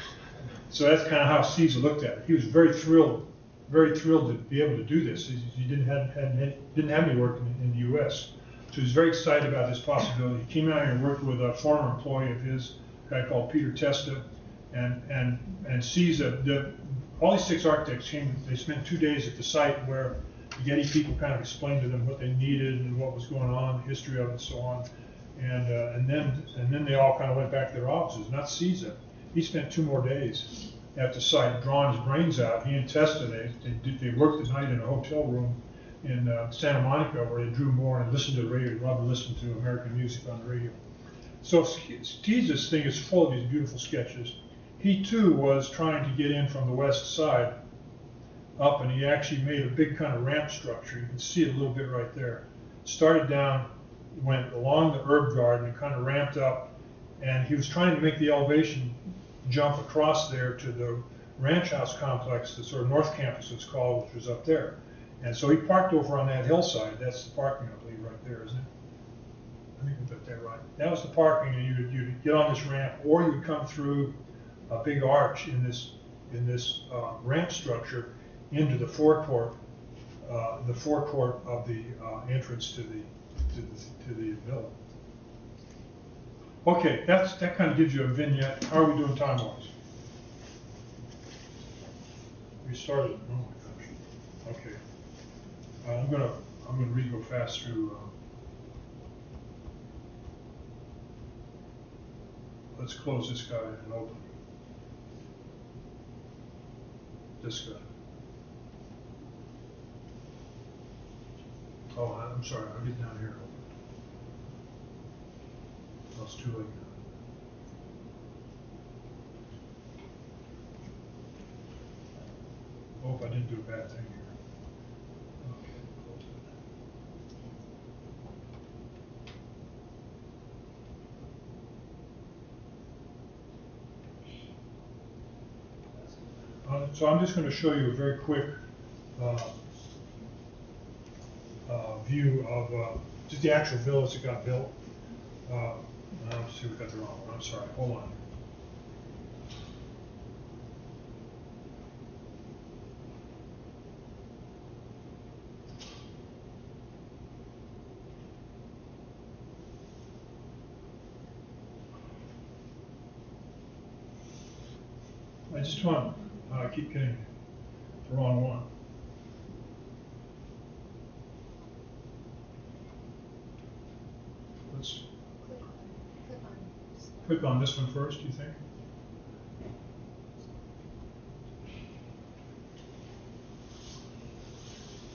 So that's kind of how Caesar looked at it. He was very thrilled to be able to do this. He didn't have any work in the U.S., so he was very excited about this possibility. He came out here and worked with a former employee of his, a guy called Peter Testa, and Caesar. All these 6 architects came. They spent 2 days at the site where the Getty people kind of explained to them what they needed and what was going on, the history of it, and so on. And then they all kind of went back to their offices. Not Caesar. He spent 2 more days at the site, drawing his brains out. He and Testa, they worked the night in a hotel room in Santa Monica where they drew more and listened to the radio. Robert listened to American music on the radio. So Caesar's thing is full of these beautiful sketches. He too was trying to get in from the west side up, and he actually made a big kind of ramp structure. You can see it a little bit right there. Started down, went along the herb garden and kind of ramped up, and he was trying to make the elevation jump across there to the ranch house complex, the sort of north campus it's called, which was up there. And so he parked over on that hillside. That's the parking, I believe, right there, isn't it? I think we put that right. That was the parking, and you'd get on this ramp, or you'd come through a big arch in this ramp structure into the forecourt of the entrance to the villa. Okay, that kind of gives you a vignette. How are we doing time-wise? We started. Oh my gosh. Okay. I'm gonna read go fast through. Let's close this guy and open this guy. Oh, I'm sorry. I'll get down here. Oh, it's too late now. I hope I didn't do a bad thing here. Okay, close it. So I'm just going to show you a very quick view of just the actual villas that got built. Let's see, we got the wrong one. I'm sorry. Hold on. I just want to keep getting the wrong one. Let's click on this one first, do you think?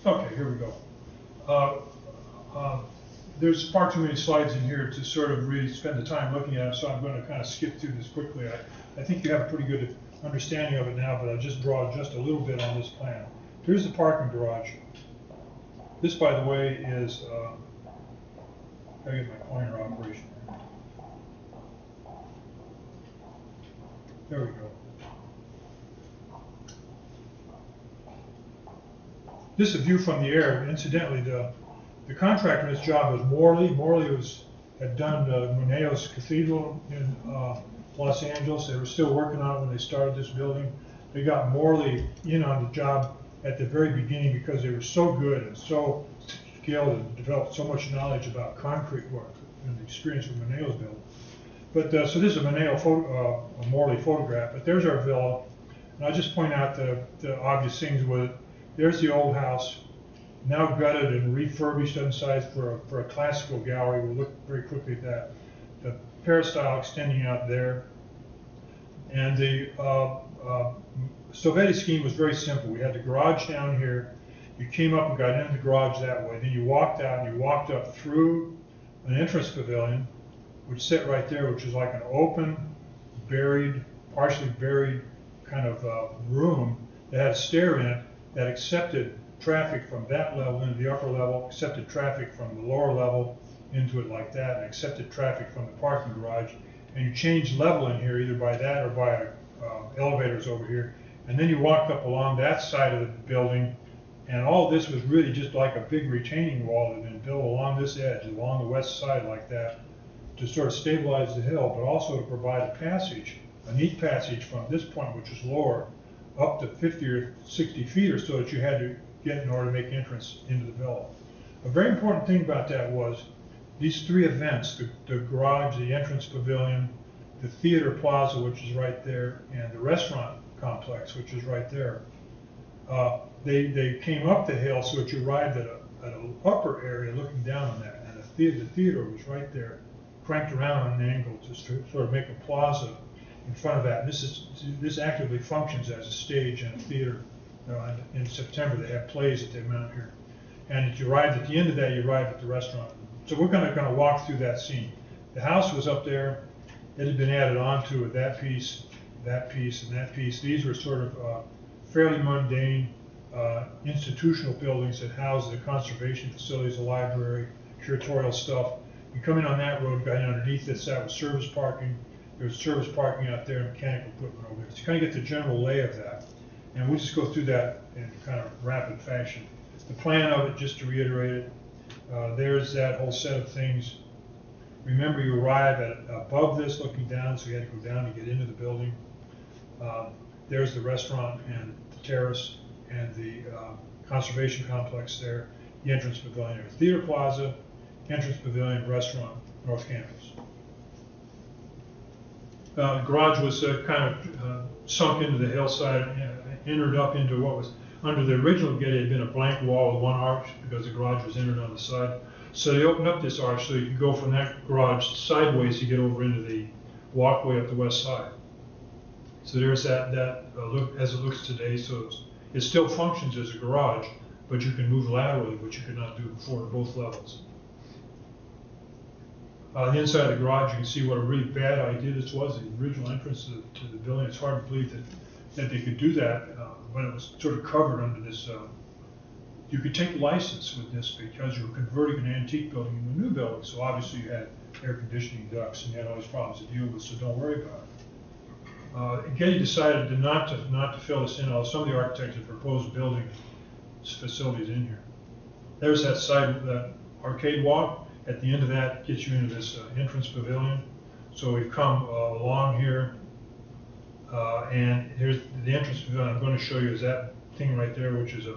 Okay, here we go. There's far too many slides in here to sort of really spend the time looking at it, so I'm going to kind of skip through this quickly. I think you have a pretty good understanding of it now, but I'll just draw just a little bit on this plan. Here's the parking garage. This, by the way, is, I get my pointer operation. There we go. This is a view from the air. Incidentally, the contractor in this job was Morley. Morley had done Muneo's Cathedral in Los Angeles. They were still working on it when they started this building. They got Morley in on the job at the very beginning because they were so good and so skilled and developed so much knowledge about concrete work and the experience with Muneo's building. But so this is a Morley photograph. But there's our villa, and I'll just point out the obvious things with it. There's the old house, now gutted and refurbished inside for a classical gallery. We'll look very quickly at that. The peristyle extending out there. And the Soviet scheme was very simple. We had the garage down here. You came up and got into the garage that way. Then you walked out and you walked up through an entrance pavilion, which sit right there, which is like an open, buried, partially buried kind of room that had a stair in it that accepted traffic from that level into the upper level, accepted traffic from the lower level into it like that, and accepted traffic from the parking garage. And you changed level in here either by that or by elevators over here. And then you walked up along that side of the building, and all this was really just like a big retaining wall that had been built along this edge, along the west side like that, to sort of stabilize the hill, but also to provide a passage, a neat passage from this point, which is lower, up to 50 or 60 feet or so that you had to get in order to make entrance into the villa. A very important thing about that was these three events, the garage, the entrance pavilion, the theater plaza, which is right there, and the restaurant complex, which is right there, they came up the hill so that you arrived at an upper area looking down on that. And the theater was right there, cranked around on an angle to sort of make a plaza in front of that. And this actively functions as a stage and a theater. In September, they have plays that they mount here. And if you arrived at the end of that, you arrived at the restaurant. So we're going to walk through that scene. The house was up there. It had been added onto with that piece, and that piece. These were sort of fairly mundane institutional buildings that house the conservation facilities, the library, curatorial stuff. You come in on that road, right underneath this, that was service parking. There's service parking out there and mechanical equipment over there. So you kind of get the general lay of that. And we'll just go through that in kind of rapid fashion. The plan of it, just to reiterate it, there's that whole set of things. Remember, you arrive at above this looking down, so you had to go down to get into the building. There's the restaurant and the terrace and the conservation complex there, the entrance pavilion, theater plaza, entrance pavilion, restaurant, North Campus. The garage was kind of sunk into the hillside, entered up into what was under the original Getty had been a blank wall with one arch because the garage was entered on the side. So they opened up this arch so you could go from that garage sideways to get over into the walkway up the west side. So there's that look as it looks today. So it still functions as a garage, but you can move laterally, which you could not do before at both levels. The inside of the garage, you can see what a really bad idea this was. The original entrance to the building. It's hard to believe that they could do that, but it was sort of covered under this. You could take license with this because you were converting an antique building into a new building. So obviously you had air conditioning ducts and you had all these problems to deal with. So don't worry about it. Getty decided not to fill this in, although some of the architects had proposed building facilities in here. There's that side, that arcade walk. At the end of that gets you into this entrance pavilion. So we've come along here, and here's the entrance pavilion. I'm going to show you is that thing right there, which is a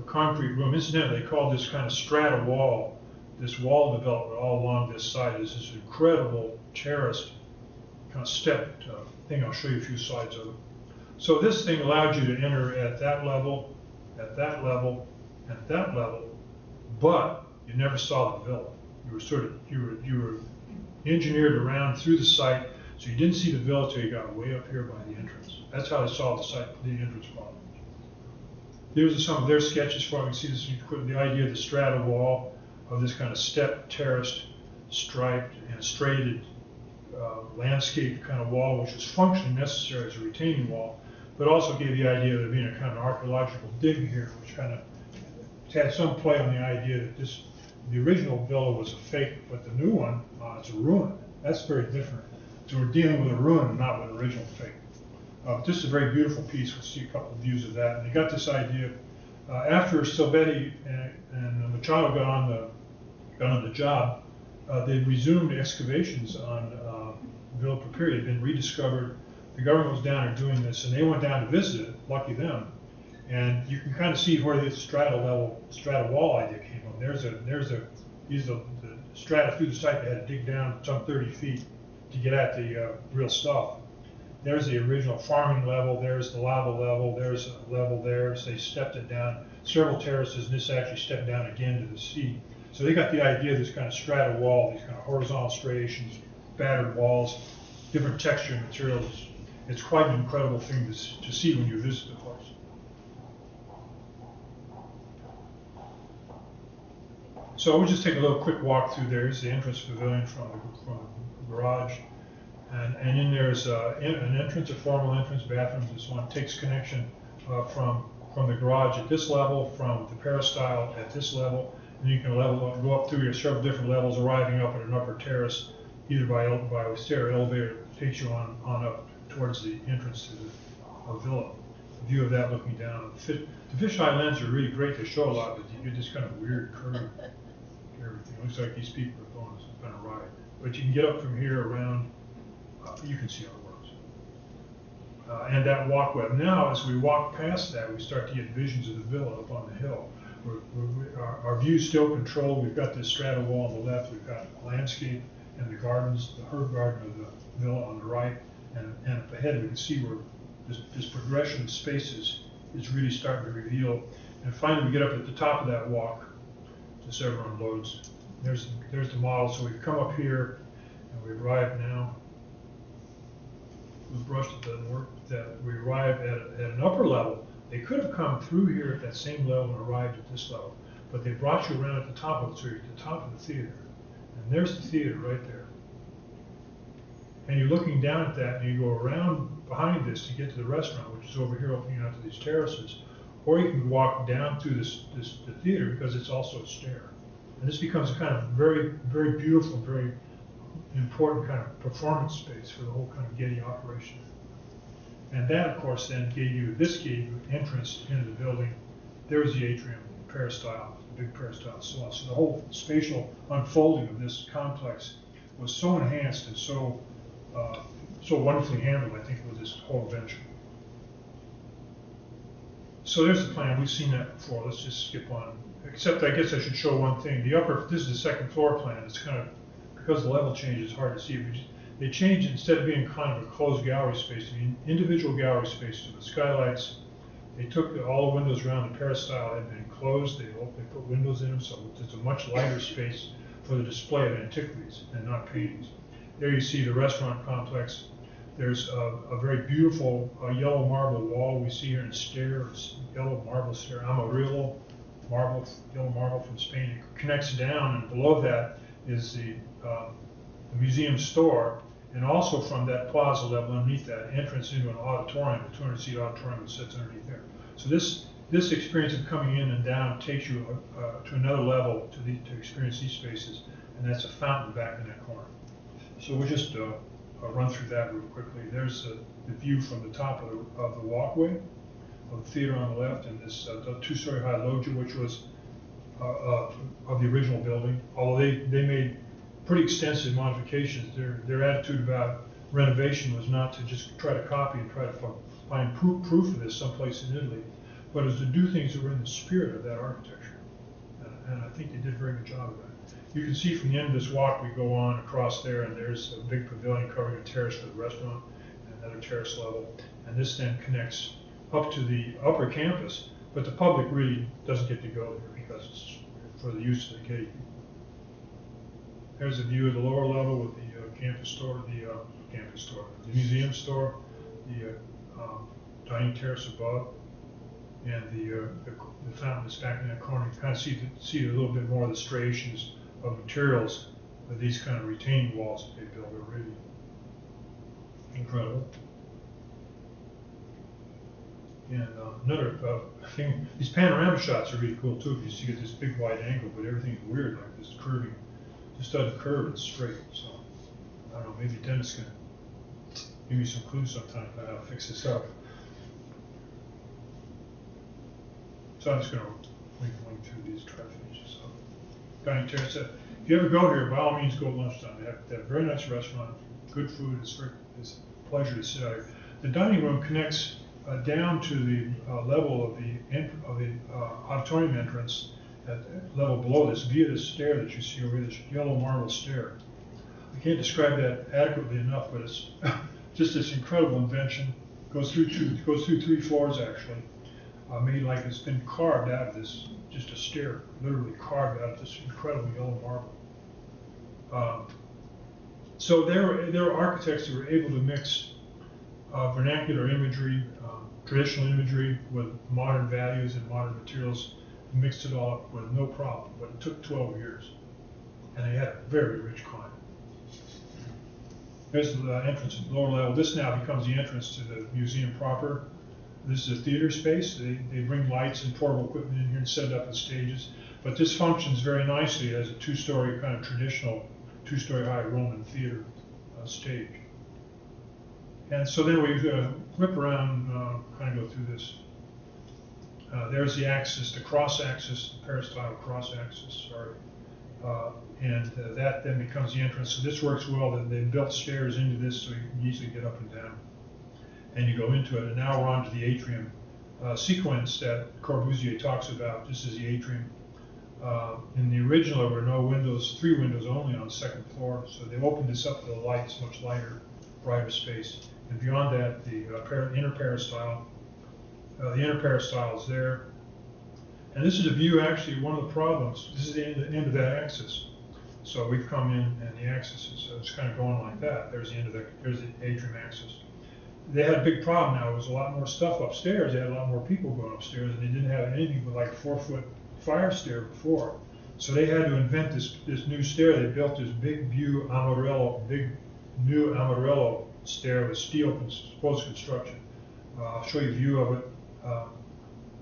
concrete room. Incidentally, they call this kind of strata wall, this wall development all along this side. This is incredible terraced kind of stepped thing. I'll show you a few slides of it. So this thing allowed you to enter at that level, at that level, at that level, but you never saw the villa. You were engineered around through the site, so you didn't see the villa till you got way up here by the entrance. That's how they saw the site, the entrance problem. These are some of their sketches for it. You see this, the idea of the strata wall, of this kind of stepped, terraced, striped, and straighted landscape kind of wall, which was functionally necessary as a retaining wall, but also gave the idea of there being a kind of archaeological dig here, which kind of had some play on the idea that the original villa was a fake, but the new one is a ruin. That's very different. So we're dealing with a ruin and not with an original fake. This is a very beautiful piece. We'll see a couple of views of that. And they got this idea after Silvetti and Machado got on the job. They resumed excavations on Villa Papiri. It had been rediscovered. The government was down there doing this, and they went down to visit it. Lucky them. And you can kind of see where this strata wall idea came from. These are the strata through the site. They had to dig down some 30 feet to get at the real stuff. There's the original farming level. There's the lava level. There's a level there. So they stepped it down several terraces, and this actually stepped down again to the sea. So they got the idea of this kind of strata wall, these kind of horizontal striations, battered walls, different texture and materials. It's quite an incredible thing to see when you visit the place. So we'll just take a little quick walk through there. Here's the entrance pavilion from the garage. And in there's an entrance, a formal entrance, bathrooms, and so on. It takes connection from the garage at this level, from the peristyle at this level, and you can go up through your several different levels, arriving up at an upper terrace, either by a stair or elevator that takes you on up towards the entrance to the villa. A view of that looking down. The fisheye lens are really great. They show a lot, but you get this kind of weird curve. Everything looks like these people are going on a ride. But you can get up from here around. You can see how it works. And that walkway. Now, as we walk past that, we start to get visions of the villa up on the hill. Our view's still controlled. We've got this strata wall on the left. We've got landscape and the gardens, the herb garden of the villa on the right. And up ahead, we can see where this progression of spaces is really starting to reveal. And finally, we get up at the top of that walk to several unloads. There's the model. So we've come up here, and we arrive now. With brush that doesn't work, that we arrive at an upper level. They could have come through here at that same level and arrived at this level, but they brought you around at the top of it, so you're at the top of the theater. And there's the theater right there. And you're looking down at that, and you go around behind this to get to the restaurant, which is over here opening out to these terraces. Or you can walk down through the theater because it's also a stair. And this becomes a kind of very, very beautiful, very important kind of performance space for the whole kind of Getty operation. And that, of course, then gave you entrance into the building. There's the atrium, the peristyle, the big peristyle, so on. So the whole spatial unfolding of this complex was so enhanced and so wonderfully handled, I think, with this whole venture. So there's the plan. We've seen that before. Let's just skip on. Except I guess I should show one thing. This is the second floor plan. It's kind of, because the level change is hard to see. They changed, instead of being kind of a closed gallery space, to be an individual gallery space with skylights. They took all the windows around the peristyle had been closed. They put windows in them, so it's a much lighter space for the display of antiquities and not paintings. There you see the restaurant complex. There's a very beautiful yellow marble wall we see here in stairs, yellow marble stair, Amarillo marble, yellow marble from Spain. It connects down, and below that is the museum store, and also from that plaza level underneath that, entrance into an auditorium, a 200-seat auditorium that sits underneath there. So this experience of coming in and down takes you to another level to experience these spaces, and that's a fountain back in that corner. So we'll just run through that real quickly. There's the view from the top of the walkway of the theater on the left, and this two-story high loggia, which was of the original building. Although they made pretty extensive modifications, their attitude about renovation was not to just try to copy and try to find proof of this someplace in Italy, but it was to do things that were in the spirit of that architecture. And I think they did a very good job of that. You can see from the end of this walk, we go on across there, and there's a big pavilion covering a terrace for the restaurant, and another terrace level. And this then connects up to the upper campus, but the public really doesn't get to go there because it's for the use of the Getty. There's a view of the lower level with the campus store, the museum store, the dining terrace above, and the fountain is back in that corner. You kind of see a little bit more of the striations of materials of these kind of retaining walls that they built are really incredible. And another thing, these panorama shots are really cool too, because you get this big wide angle, but everything's weird, like this curving, just doesn't curve, it's straight. So I don't know, maybe Dennis can give me some clues sometime about how to fix this up. So I'm just going to link through these traffic images. So, dining terrace. If you ever go here, by all means, go at lunchtime. They have a very nice restaurant, good food. It's a pleasure to sit out here. The dining room connects down to the level of the auditorium entrance at level below this via this stair that you see over here, this yellow marble stair. I can't describe that adequately enough, but it's just this incredible invention. Goes through 3 floors actually. Made like it's been carved out of this, just a stair, literally carved out of this incredible yellow marble. So there were architects who were able to mix vernacular imagery, traditional imagery with modern values and modern materials, and mixed it all up with no problem. But it took 12 years, and they had a very rich climate. There's the entrance at the lower level. This now becomes the entrance to the museum proper. This is a theater space. They bring lights and portable equipment in here and set it up as stages. But this functions very nicely as a 2-story kind of traditional 2-story high Roman theater stage. And so then we whip around, kind of go through this. There's the axis, the cross axis, the peristyle cross axis, sorry. And that then becomes the entrance. So this works well. They built stairs into this so you can easily get up and down. And you go into it, and now we're on to the atrium sequence that Corbusier talks about. This is the atrium. In the original, there were no windows, 3 windows only on the 2nd floor, so they've opened this up to the lights, much lighter, brighter space. And beyond that, the inner peristyle. The inner peristyle is there. And this is a view, actually, one of the problems. This is the end of that axis. So we've come in, and the axis is it's kind of going like that. There's the end of there's the atrium axis. They had a big problem now. There was a lot more stuff upstairs. They had a lot more people going upstairs, and they didn't have anything but like 4-foot fire stair before. So they had to invent this new stair. They built this big new Amarello stair with steel supposed construction. I'll show you a view of it.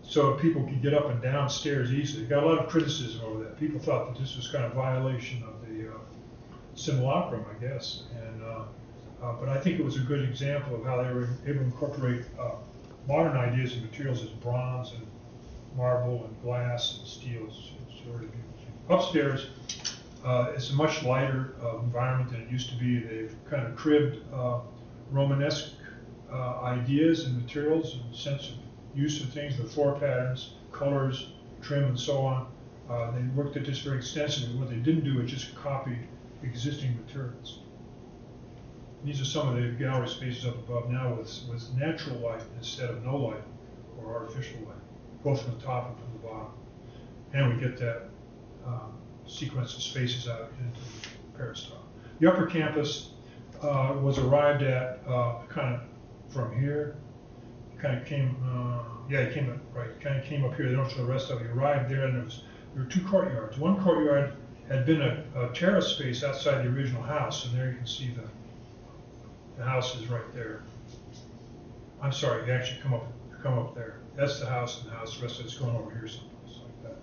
So people could get up and down stairs easily. Got a lot of criticism over that. People thought that this was kind of violation of the simulacrum, I guess. But I think it was a good example of how they were able to incorporate modern ideas and materials as bronze and marble and glass and steel. It's really beautiful. Upstairs, it's a much lighter environment than it used to be. They've kind of cribbed Romanesque ideas and materials and sense of use of things, the floor patterns, colors, trim, and so on. They worked at this very extensively. What they didn't do was just copy existing materials. These are some of the gallery spaces up above now with natural light instead of no light or artificial light, both from the top and from the bottom. And we get that sequence of spaces out into the peristyle. The upper campus was arrived at kind of from here. Kind of came, kind of came up here. They don't show the rest of it. He arrived there, and there were 2 courtyards. One courtyard had been a terrace space outside the original house, and there you can see the house is right there. I'm sorry, you actually come up there. That's the house, and the house. The rest of it's going over here someplace like that.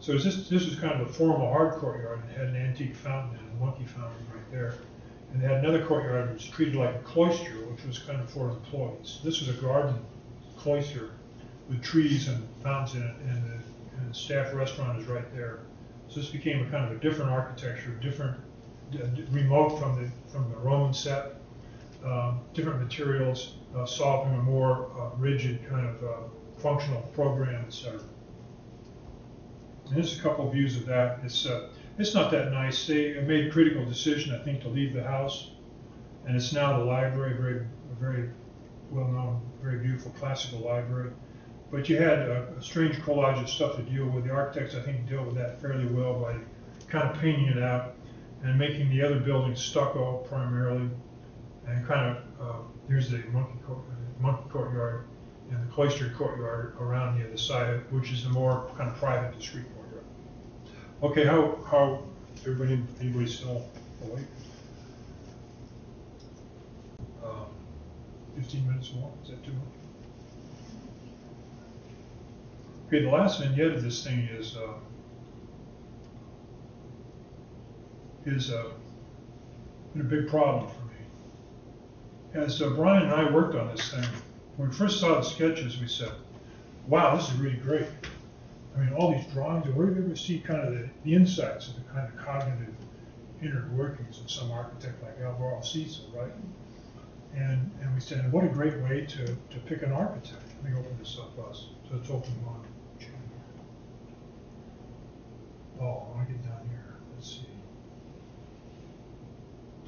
So this was kind of a formal hard courtyard, and it had an antique fountain and a monkey fountain right there. And they had another courtyard that was treated like a cloister, which was kind of for employees. This was a garden cloister with trees and fountains in it, and the staff restaurant is right there. So this became a kind of a different architecture, different, remote from the Roman set, different materials, solving a more rigid kind of functional program, etc. And this is a couple of views of that. It's not that nice. They made a critical decision, I think, to leave the house, and it's now the library, very well-known, very beautiful classical library. But you had a strange collage of stuff to deal with. The architects, I think, dealt with that fairly well by kind of painting it out and making the other buildings stucco primarily, and kind of here's the monkey courtyard and the cloistered courtyard around the other side, which is a more kind of private, discreet courtyard. Okay, how anybody still awake? 15 minutes more, is that too much? Okay, the last vignette of this thing is been a big problem for me. As Brian and I worked on this thing, when we first saw the sketches, we said, wow, this is really great. I mean, all these drawings, where do you ever see kind of the insights of the kind of cognitive inner workings of some architect like Alvaro Siza, right? And we said, what a great way to pick an architect. Let me open this up us. So it's open on. Oh, I want to get down here. Let's see.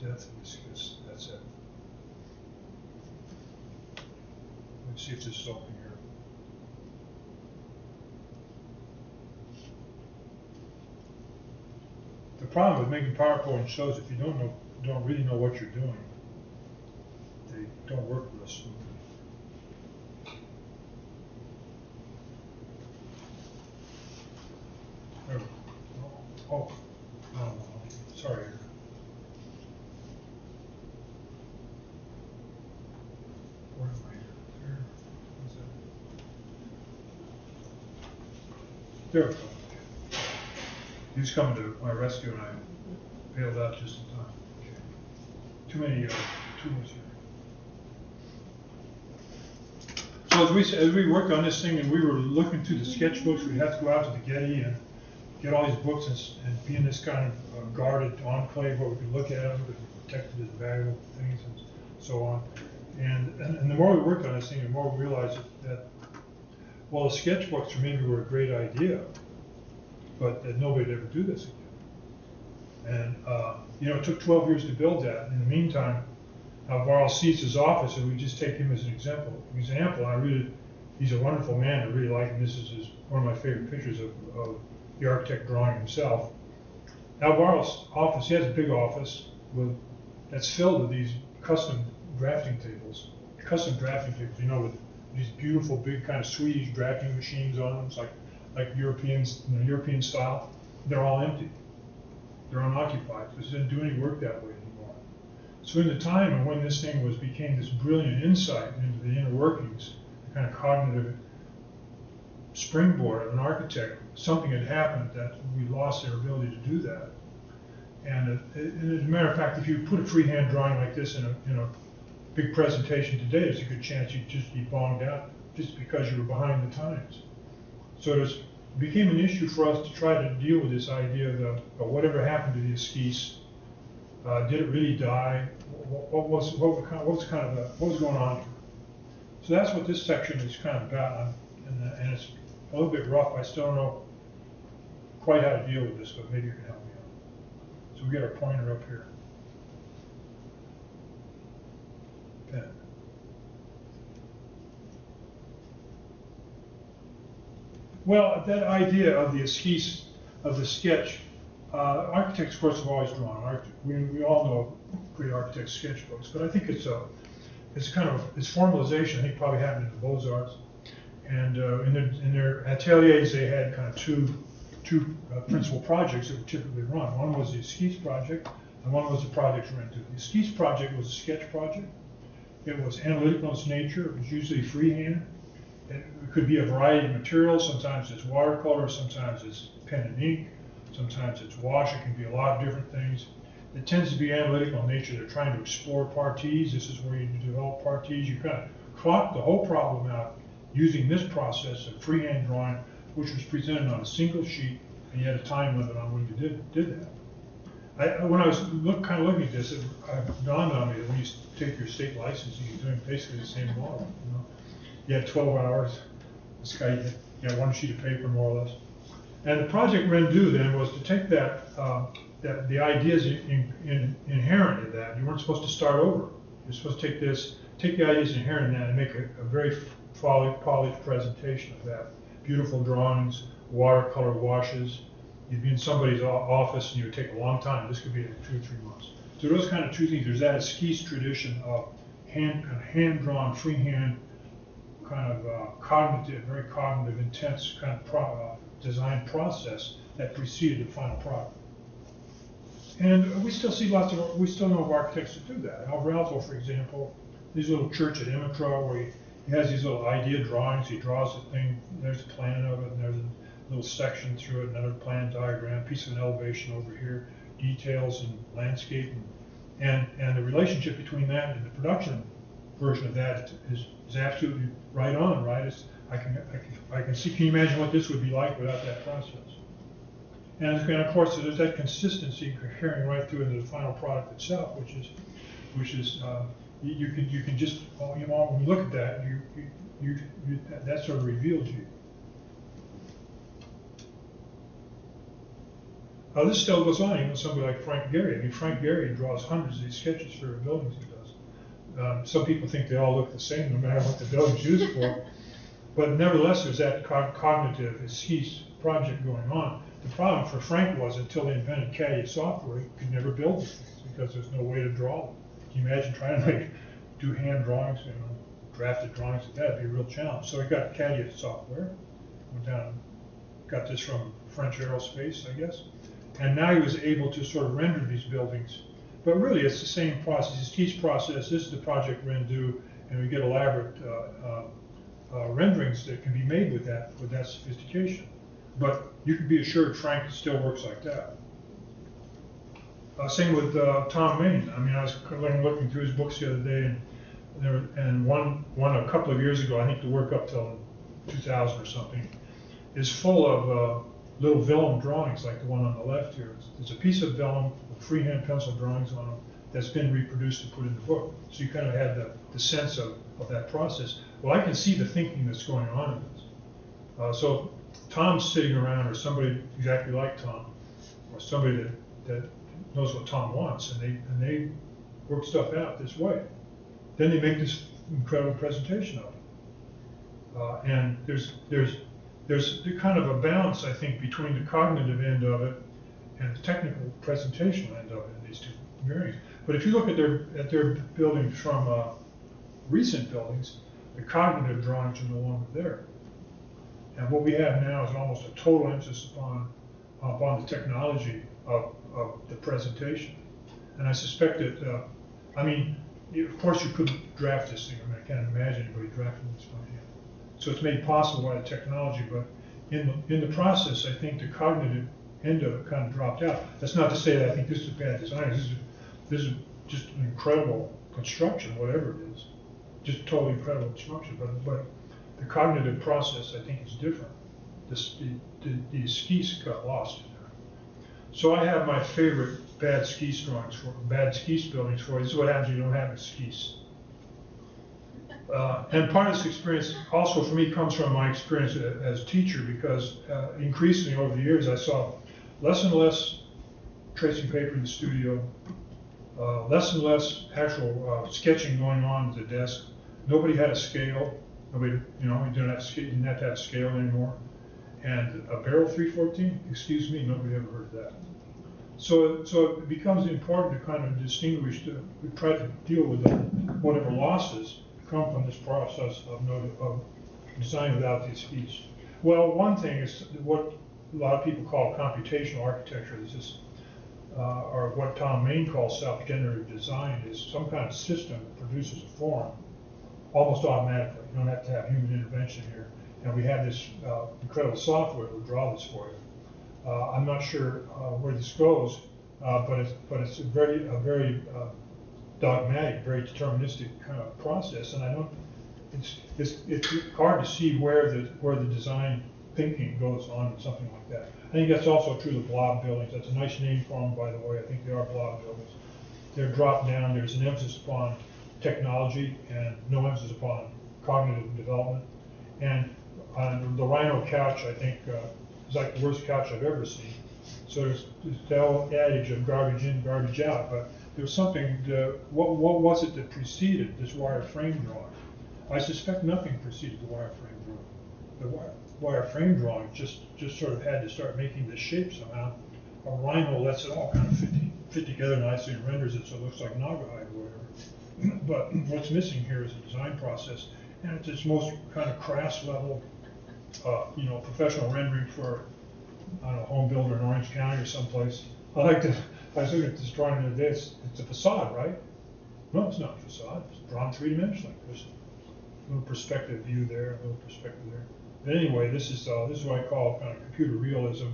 Death and disgust. That's it. Let's see if this is open here. The problem with making PowerPoint shows if you don't really know what you're doing, they don't work real smoothly. There we go. Oh, no, sorry. Where am I here? There we go. He was coming to my rescue and I bailed out just in time. Okay. Too many tools here. So as we worked on this thing and we were looking through the sketchbooks, we'd have to go out to the Getty and get all these books and be in this kind of guarded enclave where we could look at them, but protected as valuable things and so on. And the more we worked on this thing, the more we realized that well, the sketchbooks maybe were a great idea, but that nobody would ever do this again. And it took 12 years to build that. In the meantime, Alvaro Siza's office, and we just take him as an example. He's a wonderful man. I really like him. This is one of my favorite pictures of the architect drawing himself. Alvaro's office, he has a big office that's filled with these custom drafting tables. With these beautiful big kind of Swedish drafting machines on them. It's like Europeans, European style. They're all empty. They're unoccupied because it doesn't do any work that way anymore. So in the time when this thing became this brilliant insight into the inner workings, the kind of cognitive springboard of an architect, something had happened that we lost their ability to do that. And as a matter of fact, if you put a freehand drawing like this in a big presentation today, there's a good chance you'd just be bombed out just because you were behind the times. So it became an issue for us to try to deal with this idea of whatever happened to the esquisse. Did it really die? What was going on here? So that's what this section is kind of about, and it's a little bit rough. I still don't know quite how to deal with this, but maybe you can help me out. So we get our pointer up here. Pen. Well, that idea of the esquisse, of the sketch, architects, of course, have always drawn. We all know great architects' sketchbooks, but I think it's formalization. I think probably happened in the Beaux-Arts, and in their ateliers they had kind of two principal projects that were typically run. One was the esquisse project, and one was the project rented. The esquisse project was a sketch project. It was analytical in its nature. It was usually freehand. It could be a variety of materials. Sometimes it's watercolor, sometimes it's pen and ink, sometimes it's wash. It can be a lot of different things. it tends to be analytical in nature. They're trying to explore parties. This is where you develop parties. You kind of clock the whole problem out using this process of freehand drawing, which was presented on a single sheet, and you had a time limit on when you did that. When I was kind of looking at this, it dawned on me that when you take your state license, you're doing basically the same model. You know? You had 12 hours. This guy, you had one sheet of paper, more or less. And the project Rendu then was to take the ideas inherent in that. You weren't supposed to start over. You're supposed to take the ideas inherent in that and make a very polished presentation of that. Beautiful drawings, watercolor washes. You'd be in somebody's office and you would take a long time. This could be 2 or 3 months. So those kind of two things. There's that esquisse tradition of hand-drawn, freehand, kind of cognitive, very cognitive, intense kind of design process that preceded the final product. And we still see we still know of architects that do that. Alvarado, for example, his little church at Imatra, where he has these little idea drawings. He draws the thing. There's a plan of it, and there's a little section through it, another plan diagram, piece of an elevation over here, details and landscape, and the relationship between that and the production version of that is absolutely right on, right? I can see. Can you imagine what this would be like without that process? And of course, there's that consistency carrying right through into the final product itself, which is you can just, you know, when you look at that, that sort of reveals you. This still goes on, even somebody like Frank Gehry. I mean, Frank Gehry draws hundreds of these sketches for the buildings he does. Some people think they all look the same, no matter what the building's used for. But nevertheless, there's that cognitive esquisse project going on. The problem for Frank was, until they invented CAD software, he could never build these things because there's no way to draw them. Can you imagine trying to do hand drawings, you know, drafted drawings like that? It'd be a real challenge. So he got CAD software, went down, got this from French Aerospace, I guess. And now he was able to sort of render these buildings. But really, it's the same process. It's each process. This is the project Rendu, and we get elaborate renderings that can be made with that sophistication. But you can be assured Frank still works like that. Same with Tom Main. I mean, I was looking through his books the other day, and one a couple of years ago, I think the work up till 2000 or something, is full of little vellum drawings like the one on the left here. It's a piece of vellum with freehand pencil drawings on them that's been reproduced and put in the book. So you kind of had the sense of that process. Well, I can see the thinking that's going on in this. So Tom's sitting around, or somebody exactly like Tom, or somebody that knows what Tom wants, and they work stuff out this way. Then they make this incredible presentation of it. And there's kind of a balance, I think, between the cognitive end of it and the technical presentational end of it in these two variants. But if you look at their buildings from recent buildings, the cognitive drawings are no longer there. And what we have now is almost a total emphasis upon the technology of the presentation. And I suspect that, I mean, of course you couldn't draft this thing. I mean, I can't imagine anybody drafting this by hand. So it's made possible by the technology, but in the process, I think the cognitive end of it kind of dropped out. That's not to say that I think this is bad design. This is just an incredible construction, whatever it is. Just totally incredible construction, but the cognitive process, I think, is different. The esquisse got lost in there. So I have my favorite bad esquisse buildings for you. This is what happens when you don't have esquisse. And part of this experience also for me comes from my experience as a teacher, because increasingly over the years I saw less and less tracing paper in the studio, less and less actual sketching going on at the desk. Nobody had a scale. Nobody, you didn't have to have scale anymore. And a barrel 314, excuse me, nobody ever heard of that. So it becomes important to kind of distinguish, to try to deal with whatever losses come from this process of design without the esquisse. Well, one thing is what a lot of people call computational architecture. This is, or what Tom Main calls self-generative design, is some kind of system that produces a form almost automatically. You don't have to have human intervention here. And we have this incredible software that will draw this for you. I'm not sure where this goes, but it's a very dogmatic, very deterministic kind of process, and I don't. It's hard to see where the design thinking goes on in something like that. I think that's also true of blob buildings. That's a nice name for them, by the way. I think they are blob buildings. They're dropped down. There's an emphasis upon technology and no emphasis upon cognitive development. And the Rhino couch, I think, is like the worst couch I've ever seen. So there's the old adage of garbage in, garbage out. But there's something. What was it that preceded this wireframe drawing? I suspect nothing preceded the wireframe drawing. The wireframe drawing just sort of had to start making this shape somehow. A Rhino lets it all kind of fit together nicely and renders it so it looks like Naugahyde or whatever. But what's missing here is a design process, and it's its most kind of crass level, professional rendering for, I don't know, home builder in Orange County or someplace. I was looking at this drawing the other day. It's a facade, right? No, it's not a facade. It's drawn three-dimensionally. There's a little perspective view there, a little perspective there. But anyway, this is what I call kind of computer realism,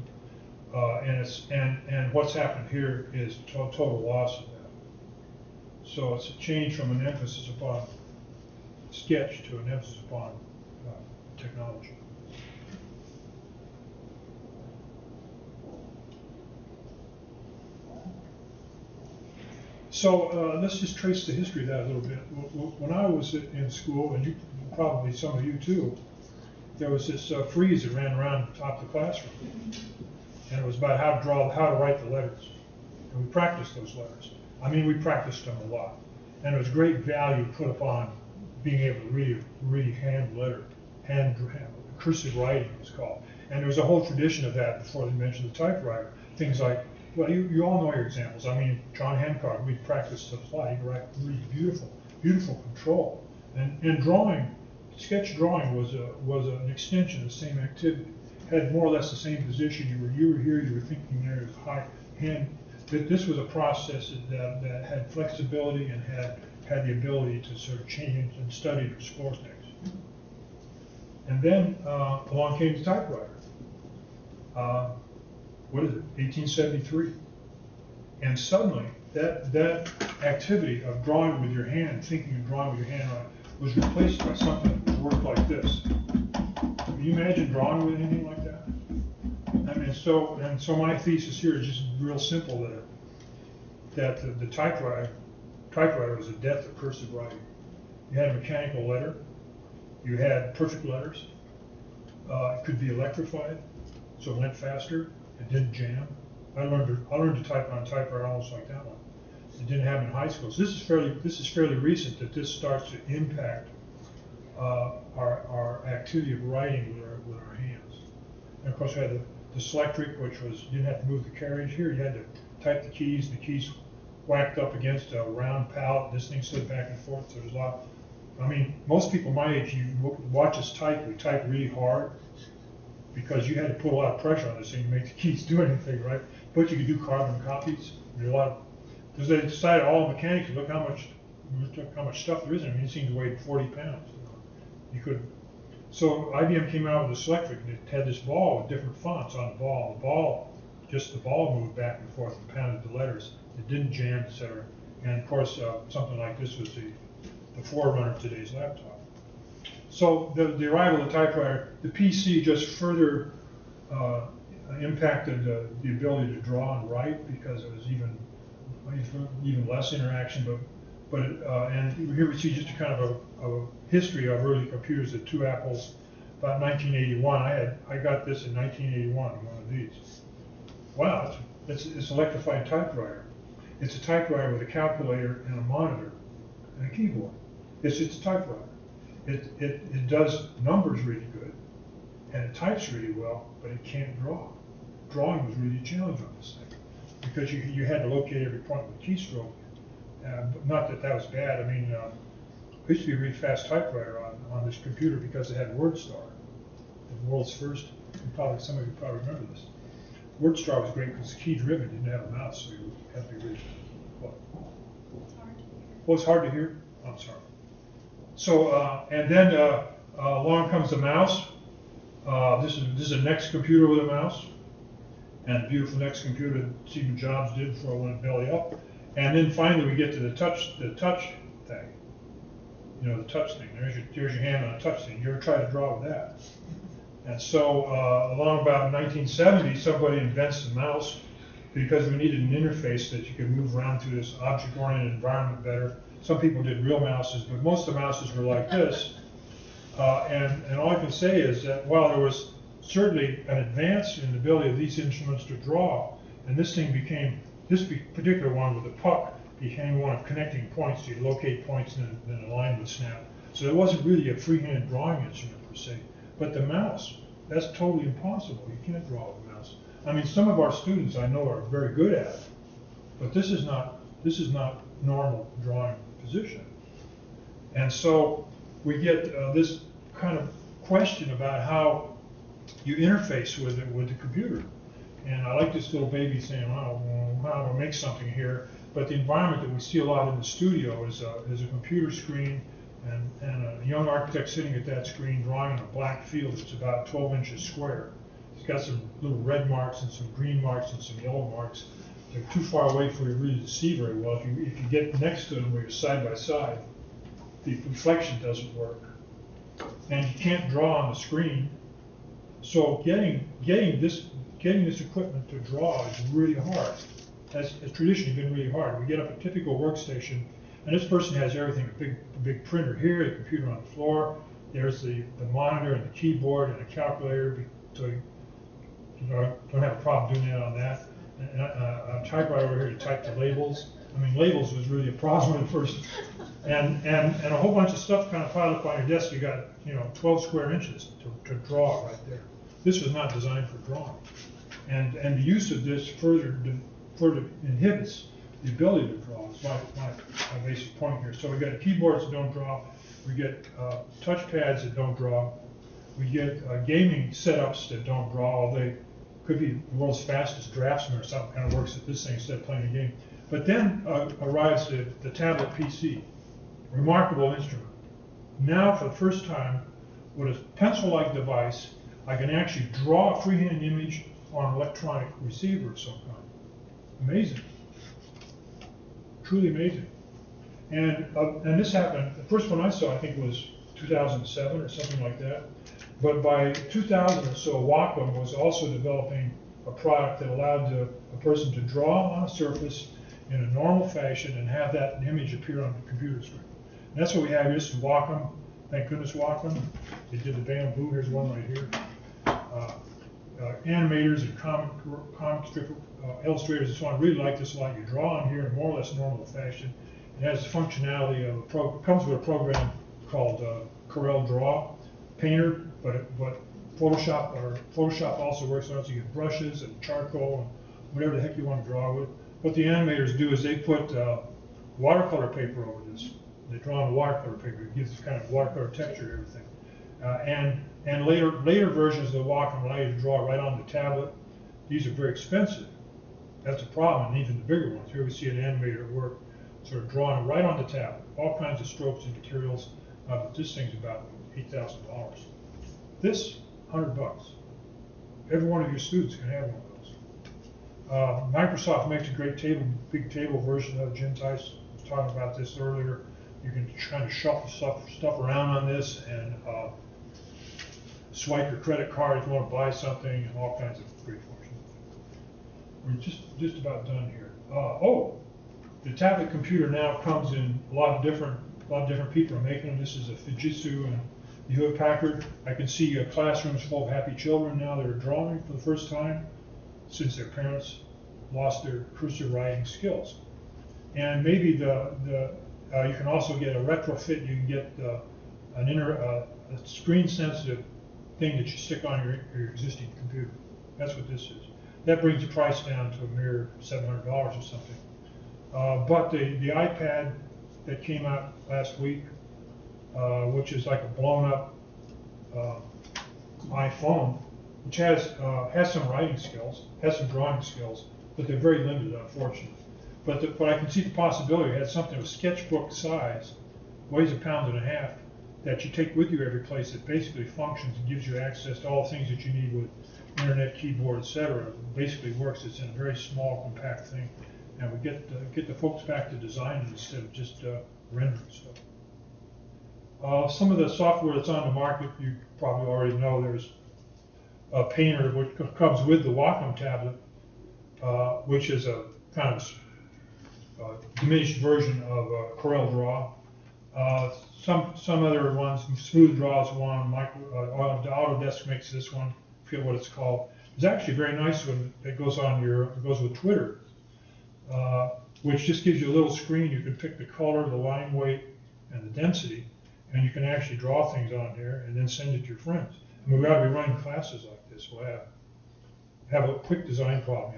and what's happened here is total loss of that. So it's a change from an emphasis upon sketch to an emphasis upon technology. So let's just trace the history of that a little bit. When I was in school, and you probably some of you too, there was this frieze that ran around the top of the classroom, and it was about how to write the letters, and we practiced those letters. I mean, we practiced them a lot, and there was great value put upon being able to read hand cursive writing it was called, and there was a whole tradition of that before they mentioned the typewriter. Things like, well, you all know your examples. I mean, John Hancock, we practiced a lot. He could write really beautiful control, and drawing. Sketch drawing was an extension of the same activity. Had more or less the same position. You were here. You were thinking there. It was high hand. This was a process that had flexibility and had the ability to sort of change and study and explore things. And then along came the typewriter. What is it? 1873. And suddenly that activity of drawing with your hand, thinking and drawing with your hand, was replaced by something that worked like this. Can you imagine drawing with anything like that? I mean, so my thesis here is just real simple, that the typewriter was the death of cursive writing. You had a mechanical letter, you had perfect letters, it could be electrified, so it went faster, it didn't jam. I learned to type on a typewriter almost like that one. It didn't happen in high school. So this is fairly recent that this starts to impact our activity of writing with our hands. And of course, we had the Selectric, which was you didn't have to move the carriage. Here, you had to type the keys. The keys whacked up against a round pallet. This thing slid back and forth. So there's a lot. I mean, most people my age, you watch us type. We type really hard because you had to put a lot of pressure on this thing to make the keys do anything, right? But you could do carbon copies. There's a lot of. Because they decided all mechanics, look how much stuff there is. I mean, these things weighed 40 pounds. You could. So IBM came out with a Selectric, and it had this ball with different fonts on the ball. The ball moved back and forth and pounded the letters. It didn't jam, etc. And of course, something like this was the forerunner of today's laptop. So the arrival of the typewriter, the PC just further impacted the ability to draw and write because it was even less interaction. And here we see just a kind of a history of early computers at two apples. About 1981, I got this in 1981, one of these. Wow, it's an electrified typewriter. It's a typewriter with a calculator and a monitor and a keyboard. It's a typewriter. It does numbers really good, and it types really well, but it can't draw. Drawing was really a challenge on this thing because you had to locate every point with keystroke. Not that was bad. I mean, it used to be a really fast typewriter on this computer because it had WordStar, the world's first. Some of you probably remember this. WordStar was great because it's key-driven. It didn't have a mouse, so you had to be really. What? It's hard to hear. Well, it's hard to hear? Oh, I'm sorry. So, and then along comes the mouse. This is the next computer with a mouse. and a beautiful next computer that Steve Jobs did before I went belly up. And then finally we get to the touch thing. You know, the touch thing. There's your hand on a touch thing. You ever try to draw with that? And so along about 1970, somebody invents the mouse because we needed an interface that you could move around through this object-oriented environment better. Some people did real mouses, but most of the mouses were like this. And all I can say is that while there was certainly an advance in the ability of these instruments to draw, and this particular one with the puck became one of connecting points. You locate points and then a line would snap. So it wasn't really a freehand drawing instrument per se. But the mouse, that's totally impossible. You can't draw with a mouse. I mean, some of our students I know are very good at it, but this is not normal drawing position. And so we get this kind of question about how you interface with the computer. And I like this little baby saying, "Oh, well, how do I make something here?" But the environment that we see a lot in the studio is a computer screen and a young architect sitting at that screen drawing on a black field that's about 12 inches square. It's got some little red marks and some green marks and some yellow marks. They're too far away for you really to see very well. If you get next to them where you're side by side, the reflection doesn't work. And you can't draw on the screen. So getting this equipment to draw is really hard. Has traditionally been really hard. We get up a typical workstation, and this person has everything, a big printer here, a computer on the floor, there's the monitor and the keyboard and a calculator, so you don't have a problem doing that on that. And a typewriter over here to type the labels. I mean, labels was really a problem at first. And a whole bunch of stuff kind of piled up on your desk. You got 12 square inches to draw right there. This was not designed for drawing. And the use of this further inhibits the ability to draw. Is my basic point here. So we got keyboards that don't draw. We get touchpads that don't draw. We get gaming setups that don't draw. They could be the world's fastest draftsman or something kind of works at this thing instead of playing a game. But then arrives the tablet PC, remarkable instrument. Now, for the first time, with a pencil-like device, I can actually draw a freehand image on an electronic receiver of some kind. Amazing. Truly amazing. And this happened, the first one I saw, I think, was 2007 or something like that. But by 2000 or so, Wacom was also developing a product that allowed a person to draw on a surface in a normal fashion and have that image appear on the computer screen. And that's what we have here. This is Wacom. Thank goodness Wacom. They did the bamboo. Here's one right here. Animators and comic strip illustrators and so on really like this a lot. You draw on here in more or less normal fashion. It has the functionality of comes with a program called Corel Draw Painter, but Photoshop also works on it. So you get brushes and charcoal and whatever the heck you want to draw with. What the animators do is they put watercolor paper over this. They draw on watercolor paper. It gives this kind of watercolor texture to everything. And later versions of the Wacom allow you to draw right on the tablet. These are very expensive. That's a problem, and even the bigger ones. Here we see an animator at work, sort of drawing right on the tablet. All kinds of strokes and materials. But this thing's about $8,000. This, $100. Every one of your students can have one of those. Microsoft makes a great big table version of it. Jim Tice was talking about this earlier. You can kind of shuffle stuff around on this and swipe your credit card if you want to buy something, and all kinds of great functions. We're just about done here. The tablet computer now comes in a lot of different people are making them. This is a Fujitsu and Hewlett Packard. I can see classrooms full of happy children now that are drawing for the first time since their parents lost their cursive writing skills. And maybe you can also get a retrofit. You can get a screen-sensitive thing that you stick on your existing computer. That's what this is. That brings the price down to a mere $700 or something. But the iPad that came out last week, which is like a blown-up iPhone, which has some writing skills, has some drawing skills, but they're very limited, unfortunately. But I can see the possibility. It has something of sketchbook size, weighs 1.5 pounds, that you take with you every place that basically functions and gives you access to all the things that you need with internet keyboard, etc. Basically works. It's in a very small, compact thing, and we get the folks back to designing instead of just rendering stuff. Some of the software that's on the market, you probably already know. There's a Painter, which comes with the Wacom tablet, which is a kind of diminished version of Corel Draw. Some other ones, Smooth Draw is one, Autodesk makes this one, I forget what it's called. It's actually a very nice one that goes with Twitter, which just gives you a little screen. You can pick the color, the line weight, and the density, and you can actually draw things on there and then send it to your friends. And we're going to be running classes like this. We'll have a quick design problem.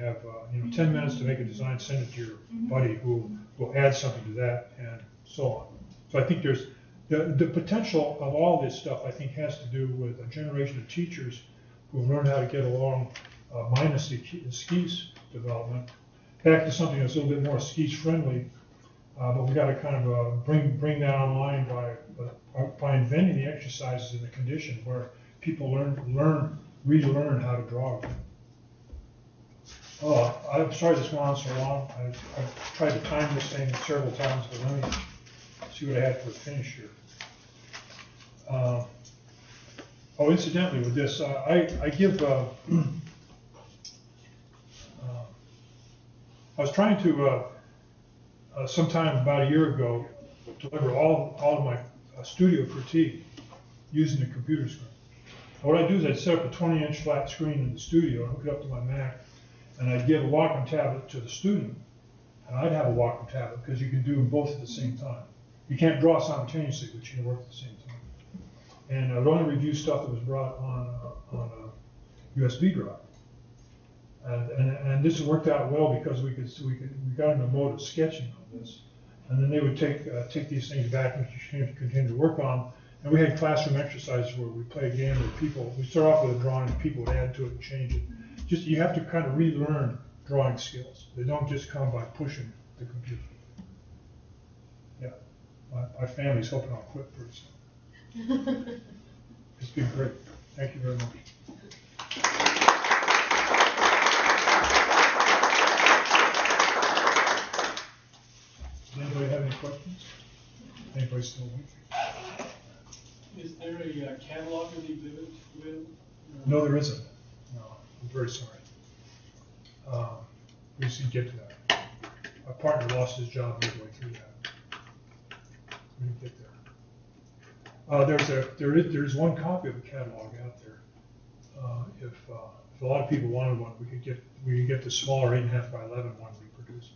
You have 10 minutes to make a design, send it to your buddy who will add something to that, and so on. So I think there's the potential of all this stuff. I think has to do with a generation of teachers who have learned how to get along, minus the skis development, back to something that's a little bit more skis friendly. But we got to kind of bring that online by inventing the exercises and the condition where people relearn how to draw. Oh, I'm sorry this went on so long. I've tried to time this thing several times, but let me see what I had for a finish here. Incidentally, with this, I give. I was trying to sometime about a year ago deliver all of my studio critique using the computer screen. What I do is I'd set up a 20-inch flat screen in the studio, hook it up to my Mac, and I'd give a Wacom tablet to the student, and I'd have a Wacom tablet because you can do them both at the same time. You can't draw simultaneously, but you can work at the same time. And I would only review stuff that was brought on a USB drive. And this worked out well because we got in the mode of sketching on this, and then they would take these things back and continue to work on. And we had classroom exercises where we play a game where we start off with a drawing and people would add to it and change it. You have to kind of relearn drawing skills. They don't just come by pushing the computer. Yeah, my family's hoping I'll quit pretty soon. It's been great. Thank you very much. Does anybody have any questions? Anybody still waiting? Is there a catalog of the exhibits available? No, there isn't. No, I'm very sorry. We just didn't get to that. My partner lost his job midway through that. We didn't get there. There's one copy of the catalog out there. If a lot of people wanted one, we could get the smaller 8.5 by 11 one reproduced.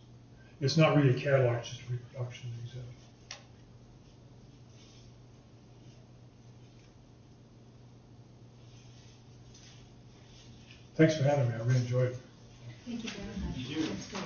It's not really a catalog; it's just a reproduction of the exhibit. Thanks for having me. I really enjoyed it. Thank you very much. Thank you. That's good.